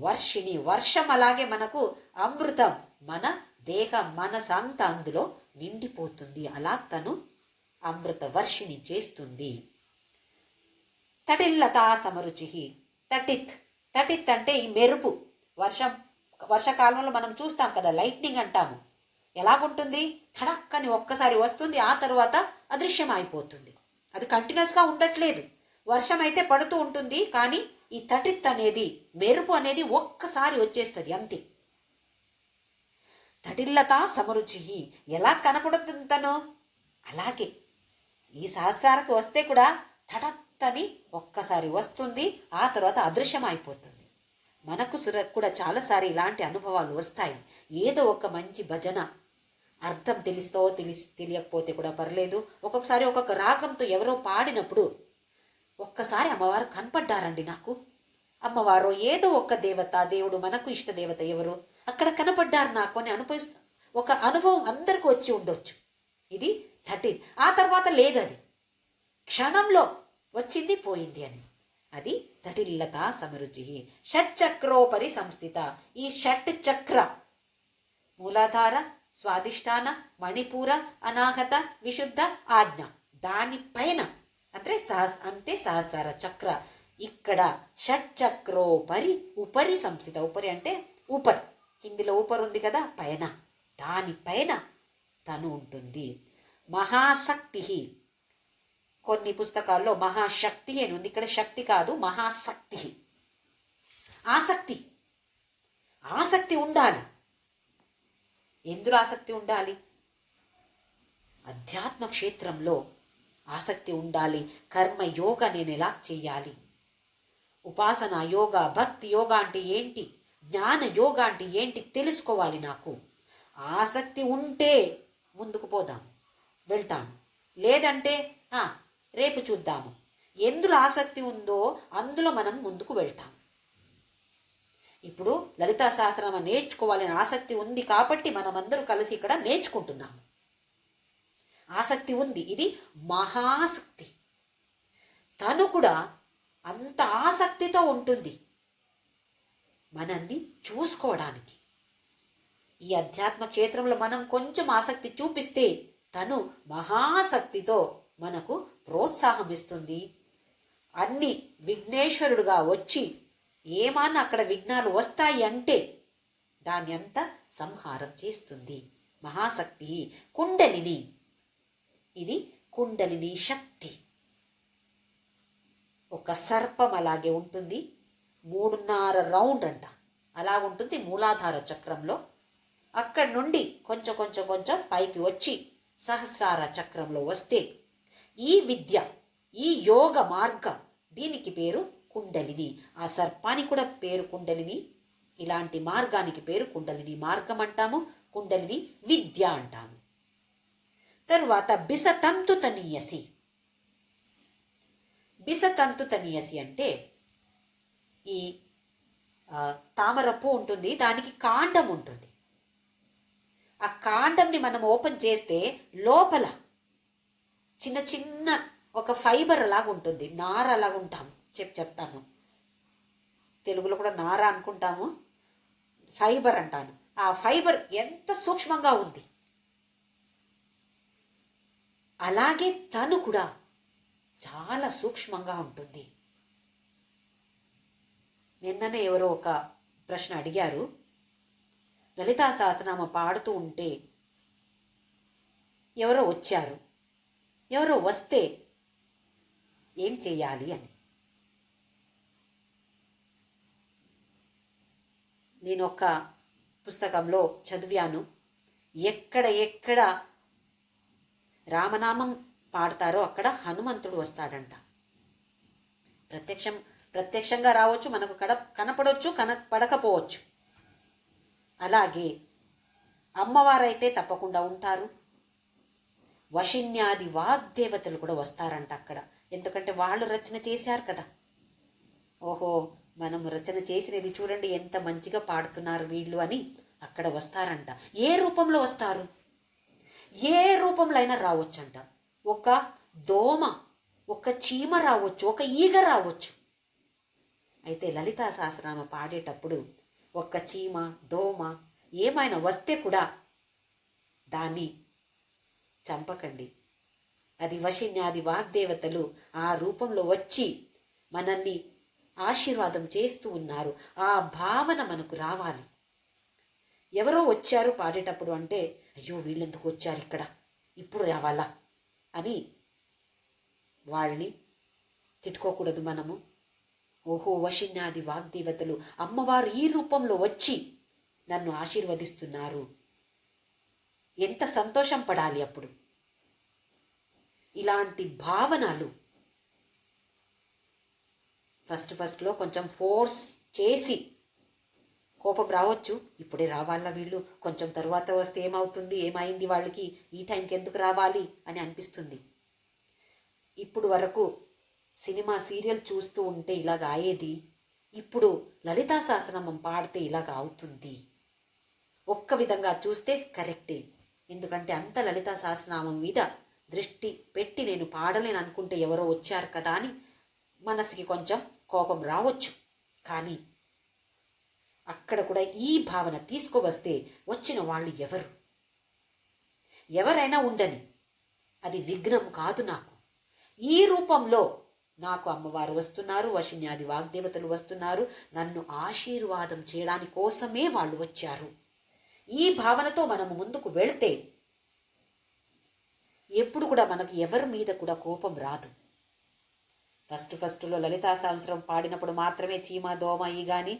వర్షిణి. వర్షం అలాగే మనకు అమృతం మన దేహం మనసంతా అందులో నిండిపోతుంది. అలా తను అమృత వర్షిణి చేస్తుంది. తటిల్లతా సమరుచి. తటిత్ అంటే ఈ మెరుపు. వర్షకాలంలో మనం చూస్తాం కదా, లైట్నింగ్ అంటాము. ఎలాగుంటుంది? తడక్కని ఒక్కసారి వస్తుంది, ఆ తర్వాత అదృశ్యం అయిపోతుంది. అది కంటిన్యూస్గా ఉండట్లేదు. వర్షం అయితే పడుతూ ఉంటుంది, కానీ ఈ తటిత్ అనేది మెరుపు అనేది ఒక్కసారి వచ్చేస్తుంది అంతే. తటిల్లతా సమరుచి. ఎలా కనపడుతుంది తను? అలాగే ఈ సహస్రానికి వస్తే కూడా తటత్తని ఒక్కసారి వస్తుంది, ఆ తర్వాత అదృశ్యం అయిపోతుంది. మనకు కూడా చాలాసారి ఇలాంటి అనుభవాలు వస్తాయి. ఏదో ఒక మంచి భజన అర్థం తెలియకపోతే కూడా పర్లేదు, ఒక్కొక్కసారి ఒక్కొక్క రాగంతో ఎవరో పాడినప్పుడు ఒక్కసారి అమ్మవారు కనపడ్డారండి నాకు. అమ్మవారు ఏదో ఒక దేవత, దేవుడు మనకు ఇష్ట దేవత ఎవరు అక్కడ కనపడ్డారు నాకు అని ఒక అనుభవం అందరికీ వచ్చి ఉండొచ్చు. ఇది 13. ఆ తర్వాత లేదు, అది క్షణంలో వచ్చింది పోయింది అని. అది తటిల్లత సమరుచి. షట్చక్రోపరి సంస్థిత. ఈ షట్ చక్ర మూలాధార, స్వాదిష్టాన, మణిపూర, అనాహత, విశుద్ధ, ఆజ్ఞ, దానిపైన అంటే సహస్రార చక్ర. ఇక్కడ షట్చక్రోపరి ఉపరి సంస్థిత. ఉపరి అంటే ఉపర్, హిందీలో ఉపర్ ఉంది కదా, పైన, దానిపైన తను ఉంటుంది. మహాశక్తి. కొన్ని పుస్తకాల్లో మహాశక్తి అని ఉంది, ఇక్కడ శక్తి కాదు మహాశక్తి. ఆసక్తి ఉండాలి. ఎందులో ఆసక్తి ఉండాలి? అధ్యాత్మ క్షేత్రంలో ఆసక్తి ఉండాలి. కర్మయోగ నేను ఎలా చేయాలి, ఉపాసన యోగా, భక్తి యోగా అంటే ఏంటి, జ్ఞాన యోగా అంటే ఏంటి తెలుసుకోవాలి. నాకు ఆసక్తి ఉంటే ముందుకు పోదాం, వెళ్తాము. లేదంటే రేపు చూద్దాము. ఎందులో ఆసక్తి ఉందో అందులో మనం ముందుకు వెళ్తాం. ఇప్పుడు లలితా సహస్రనామం నేర్చుకోవాలని ఆసక్తి ఉంది కాబట్టి మనమందరూ కలిసి ఇక్కడ నేర్చుకుంటున్నాము. ఆసక్తి ఉంది, ఇది మహాశక్తి. తను కూడా అంత ఆసక్తితో ఉంటుంది మనల్ని చూసుకోవడానికి. ఈ అధ్యాత్మ క్షేత్రంలో మనం కొంచెం ఆసక్తి చూపిస్తే తను మహాశక్తితో మనకు ప్రోత్సాహం ఇస్తుంది. అన్ని విఘ్నేశ్వరుడుగా వచ్చి ఏమన్నా అక్కడ విఘ్నాలు వస్తాయి అంటే దాన్ని అంతా సంహారం చేస్తుంది. మహాశక్తి కుండలిని, ఇది కుండలిని శక్తి. ఒక సర్పం అలాగే ఉంటుంది, 3.5 రౌండ్ అంట అలా ఉంటుంది మూలాధార చక్రంలో. అక్కడి నుండి కొంచెం కొంచెం కొంచెం పైకి వచ్చి సహస్రార చక్రంలో వస్తే ఈ విద్య, ఈ యోగ మార్గం, దీనికి పేరు కుండలిని. ఆ సర్పానికి కూడా పేరు కుండలిని, ఇలాంటి మార్గానికి పేరు కుండలిని మార్గం అంటాము, కుండలిని విద్య అంటాము. తరువాత బిసతంతు తనీయసి. బిసతంతు తనీయసి అంటే ఈ తామరపు ఉంటుంది, దానికి కాండం ఉంటుంది. ఆ కాండంని మనం ఓపెన్ చేస్తే లోపల చిన్న చిన్న ఒక ఫైబర్ అలాగా ఉంటుంది, నార అలాగా ఉంటాము. చెప్తాను, తెలుగులో కూడా నార అనుకుంటాము, ఫైబర్ అంటాను. ఆ ఫైబర్ ఎంత సూక్ష్మంగా ఉంది. అలాగే తను కూడా చాలా సూక్ష్మంగా ఉంటుంది. నిన్ననే ఎవరో ఒక ప్రశ్న అడిగారు, లలితా సహస్రనామం పాడుతూ ఉంటే ఎవరో వచ్చారు, ఎవరో వస్తే ఏం చేయాలి అని. నేను ఒక పుస్తకంలో చదివాను, ఎక్కడ రామనామం పాడతారో అక్కడ హనుమంతుడు వస్తాడంట. ప్రత్యక్షంగా రావచ్చు, మనకు కనపడవచ్చు, కనపడకపోవచ్చు. అలాగే అమ్మవారైతే తప్పకుండా ఉంటారు. వశిన్యాది వాగ్దేవతలు కూడా వస్తారంట అక్కడ, ఎందుకంటే వాళ్ళు రచన చేశారు కదా. ఓహో, మనం రచన చేసినది చూడండి ఎంత మంచిగా పాడుతున్నారు వీళ్ళు అని అక్కడ వస్తారంట. ఏ రూపంలో వస్తారు? ఏ రూపంలో అయినా రావచ్చంట. ఒక దోమ, ఒక చీమ రావచ్చు, ఒక ఈగ రావచ్చు. అయితే లలితా సహస్రనామం పాడేటప్పుడు ఒక చీమ, దోమ ఏమైనా వస్తే కూడా దాన్ని చంపకండి. అది వశిన్యాది వాగ్దేవతలు ఆ రూపంలో వచ్చి మనల్ని ఆశీర్వాదం చేస్తూ ఉన్నారు. ఆ భావన మనకు రావాలి. ఎవరో వచ్చారు పాడేటప్పుడు అంటే, అయ్యో వీళ్ళెందుకు వచ్చారు ఇక్కడ, ఇప్పుడు రావాలా అని వాళ్ళని తిట్టుకోకూడదు మనము. ఓహో, వశిన్యాది వాగ్దేవతలు అమ్మవారు ఈ రూపంలో వచ్చి నన్ను ఆశీర్వదిస్తున్నారు, ఎంత సంతోషం పడాలి అప్పుడు. ఇలాంటి భావనలు ఫస్ట్లో కొంచెం ఫోర్స్ చేసి కోపం రావచ్చు, ఇప్పుడే రావాలా వీళ్ళు, కొంచెం తరువాత వస్తే ఏమవుతుంది, ఏమైంది వాళ్ళకి, ఈ టైంకి ఎందుకు రావాలి అని అనిపిస్తుంది. ఇప్పుడు వరకు సినిమా సీరియల్ చూస్తూ ఉంటే ఇలాగ అయ్యేది, ఇప్పుడు లలితా సహస్రనామం పాడితే ఇలాగ అవుతుంది. ఒక్క విధంగా చూస్తే కరెక్టే, ఎందుకంటే అంత లలితా సహస్రనామం మీద దృష్టి పెట్టి నేను పాడలేను అనుకుంటే ఎవరో వచ్చారు కదా అని మనసుకి కొంచెం కోపం రావచ్చు. కానీ అక్కడ కూడా ఈ భావన తీసుకువస్తే వచ్చిన వాళ్ళు ఎవరైనా ఉండని, అది విఘ్నం కాదు నాకు. ఈ రూపంలో నాకు అమ్మవారు వస్తున్నారు, వశిన్యాది వాగ్దేవతలు వస్తున్నారు, నన్ను ఆశీర్వాదం చేయడానికి కోసమే వాళ్ళు వచ్చారు. ఈ భావనతో మనము ముందుకు వెళితే ఎప్పుడు కూడా మనకు ఎవరి మీద కూడా కోపం రాదు. ఫస్ట్లో లలితా సహస్రం పాడినప్పుడు మాత్రమే చీమ, దోమ ఈ గాని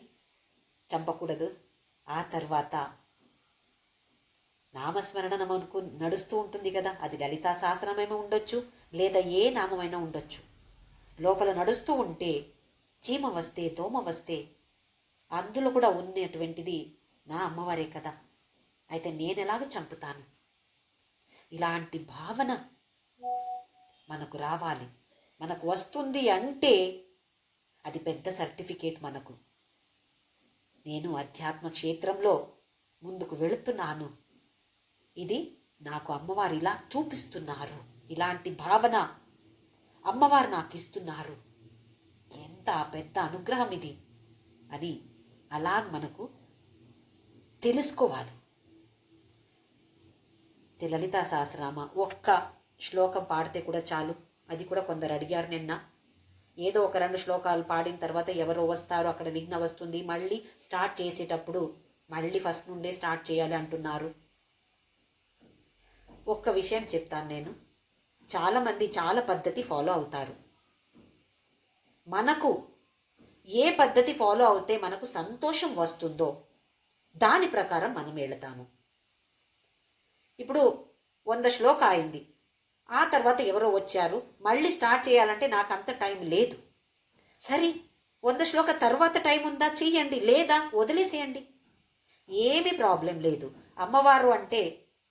చంపకూడదు. ఆ తర్వాత నామస్మరణ మనకు నడుస్తూ ఉంటుంది కదా, అది లలితా సహస్రమైనా ఉండొచ్చు, లేదా ఏ నామమైనా ఉండొచ్చు. లోపల నడుస్తూ ఉంటే చీమ వస్తే దోమ వస్తే అందులో కూడా ఉన్నటువంటిది నా అమ్మవారే కదా, అయితే నేనెలాగ చంపుతాను? ఇలాంటి భావన మనకు రావాలి. మనకు వస్తుంది అంటే అది పెద్ద సర్టిఫికేట్ మనకు. నేను అధ్యాత్మ క్షేత్రంలో ముందుకు వెళుతున్నాను, ఇది నాకు అమ్మవారు ఇలా చూపిస్తున్నారు, ఇలాంటి భావన అమ్మవారు నాకు ఇస్తున్నారు, ఎంత పెద్ద అనుగ్రహం ఇది అని అలా మనకు తెలుసుకోవాలి. లలితా సహస్రనామ ఒక్క శ్లోకం పాడితే కూడా చాలు. అది కూడా కొందరు అడిగారు నిన్న. ఏదో ఒక 2 శ్లోకాలు పాడిన తర్వాత ఎవరో వస్తారు, అక్కడ విఘ్న వస్తుంది, మళ్ళీ స్టార్ట్ చేసేటప్పుడు మళ్ళీ ఫస్ట్ నుండే స్టార్ట్ చేయాలి అంటున్నారు. ఒక్క విషయం చెప్తాను నేను. చాలామంది చాలా పద్ధతి ఫాలో అవుతారు. మనకు ఏ పద్ధతి ఫాలో అవుతే మనకు సంతోషం వస్తుందో దాని ప్రకారం మనం వెళతాము. ఇప్పుడు 100 శ్లోక అయింది, ఆ తర్వాత ఎవరో వచ్చారు, మళ్ళీ స్టార్ట్ చేయాలంటే నాకు అంత టైం లేదు. సరే, 100 శ్లోక తర్వాత టైం ఉందా, చెయ్యండి, లేదా వదిలేసేయండి, ఏమీ ప్రాబ్లం లేదు. అమ్మవారు అంటే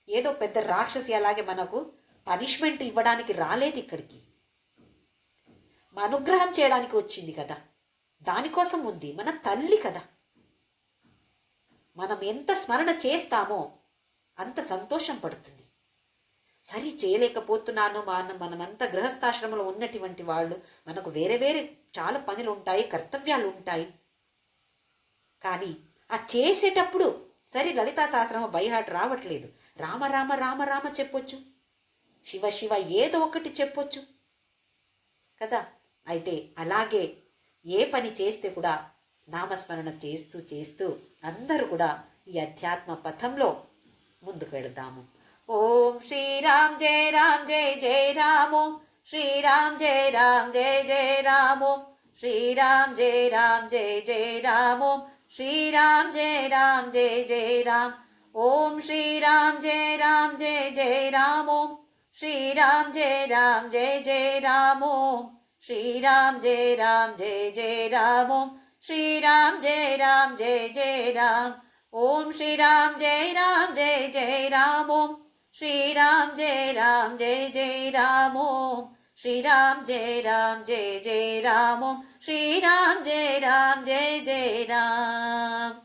ఏదో పెద్ద రాక్షసి అలాగే మనకు పనిష్మెంట్ ఇవ్వడానికి రాలేదు ఇక్కడికి, అనుగ్రహం చేయడానికి వచ్చింది కదా, దానికోసం ఉంది. మన తల్లి కదా, మనం ఎంత స్మరణ చేస్తామో అంత సంతోషం పడుతుంది. సరి చేయలేకపోతున్నాను, మనమంతా గృహస్థాశ్రమంలో ఉన్నటువంటి వాళ్ళు, మనకు వేరే వేరే చాలా పనులు ఉంటాయి, కర్తవ్యాలు ఉంటాయి. కానీ ఆ చేసేటప్పుడు సరే లలితా సహస్రనామ బైహాట్ రావట్లేదు, రామ రామ రామ రామ చెప్పొచ్చు, శివ శివ ఏదో ఒకటి చెప్పొచ్చు కదా. అయితే అలాగే ఏ పని చేస్తే కూడా నామస్మరణ చేస్తూ చేస్తూ అందరూ కూడా ఈ అధ్యాత్మ పథంలో ముందుకు వెళదాము. ఓం శ్రీరామ్ జయ రామ్ జయ జయ రామ్, ఓం శ్రీరామ్ జయ రామ్ జయ జయ రామ్, ఓం శ్రీరామ్ జయ రామ్ జయ జయ రామ్, ఓం శ్రీరామ్ జయ రామ్ జయ జయ రామ్, ఓం శ్రీరామ్ జయ రామ్ జయ జయ రామ్, ఓం శ్రీరామ్ జయ రామ్ జయ జయ రామ్, ఓం శ్రీరామ్ జయ రామ్ జయ జయ రామ్, ఓం శ్రీరామ్ జయ రామ్ జయ జయ రామ్, ఓం శ్రీరామ్ జయ రామ్ జయ జయ రామ్, ఓం శ్రీరామ్ జయ రామ్ జయ జయ రామ్, ఓం శ్రీరామ్ జయ రామ్ జయ జయ రామ్, ఓం శ్రీరామ్ జయ రామ్ జయ జయ రామ్.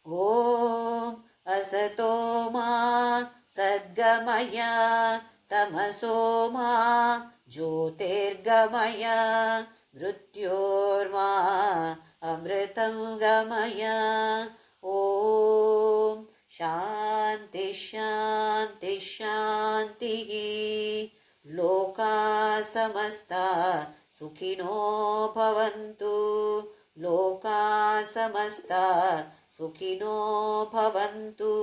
ఓం असतो मा सद्गमय तमसो मा ज्योतिर्गमय मृत्योर्मा अमृतं गमय. ॐ शान्ति शान्ति शान्तिः. लोका समस्ता सुखिनो भवन्तु. लोका समस्ता सुखिनो भवन्तु.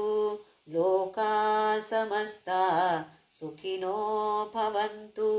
लोका समस्ता सुखिनो भवन्तु.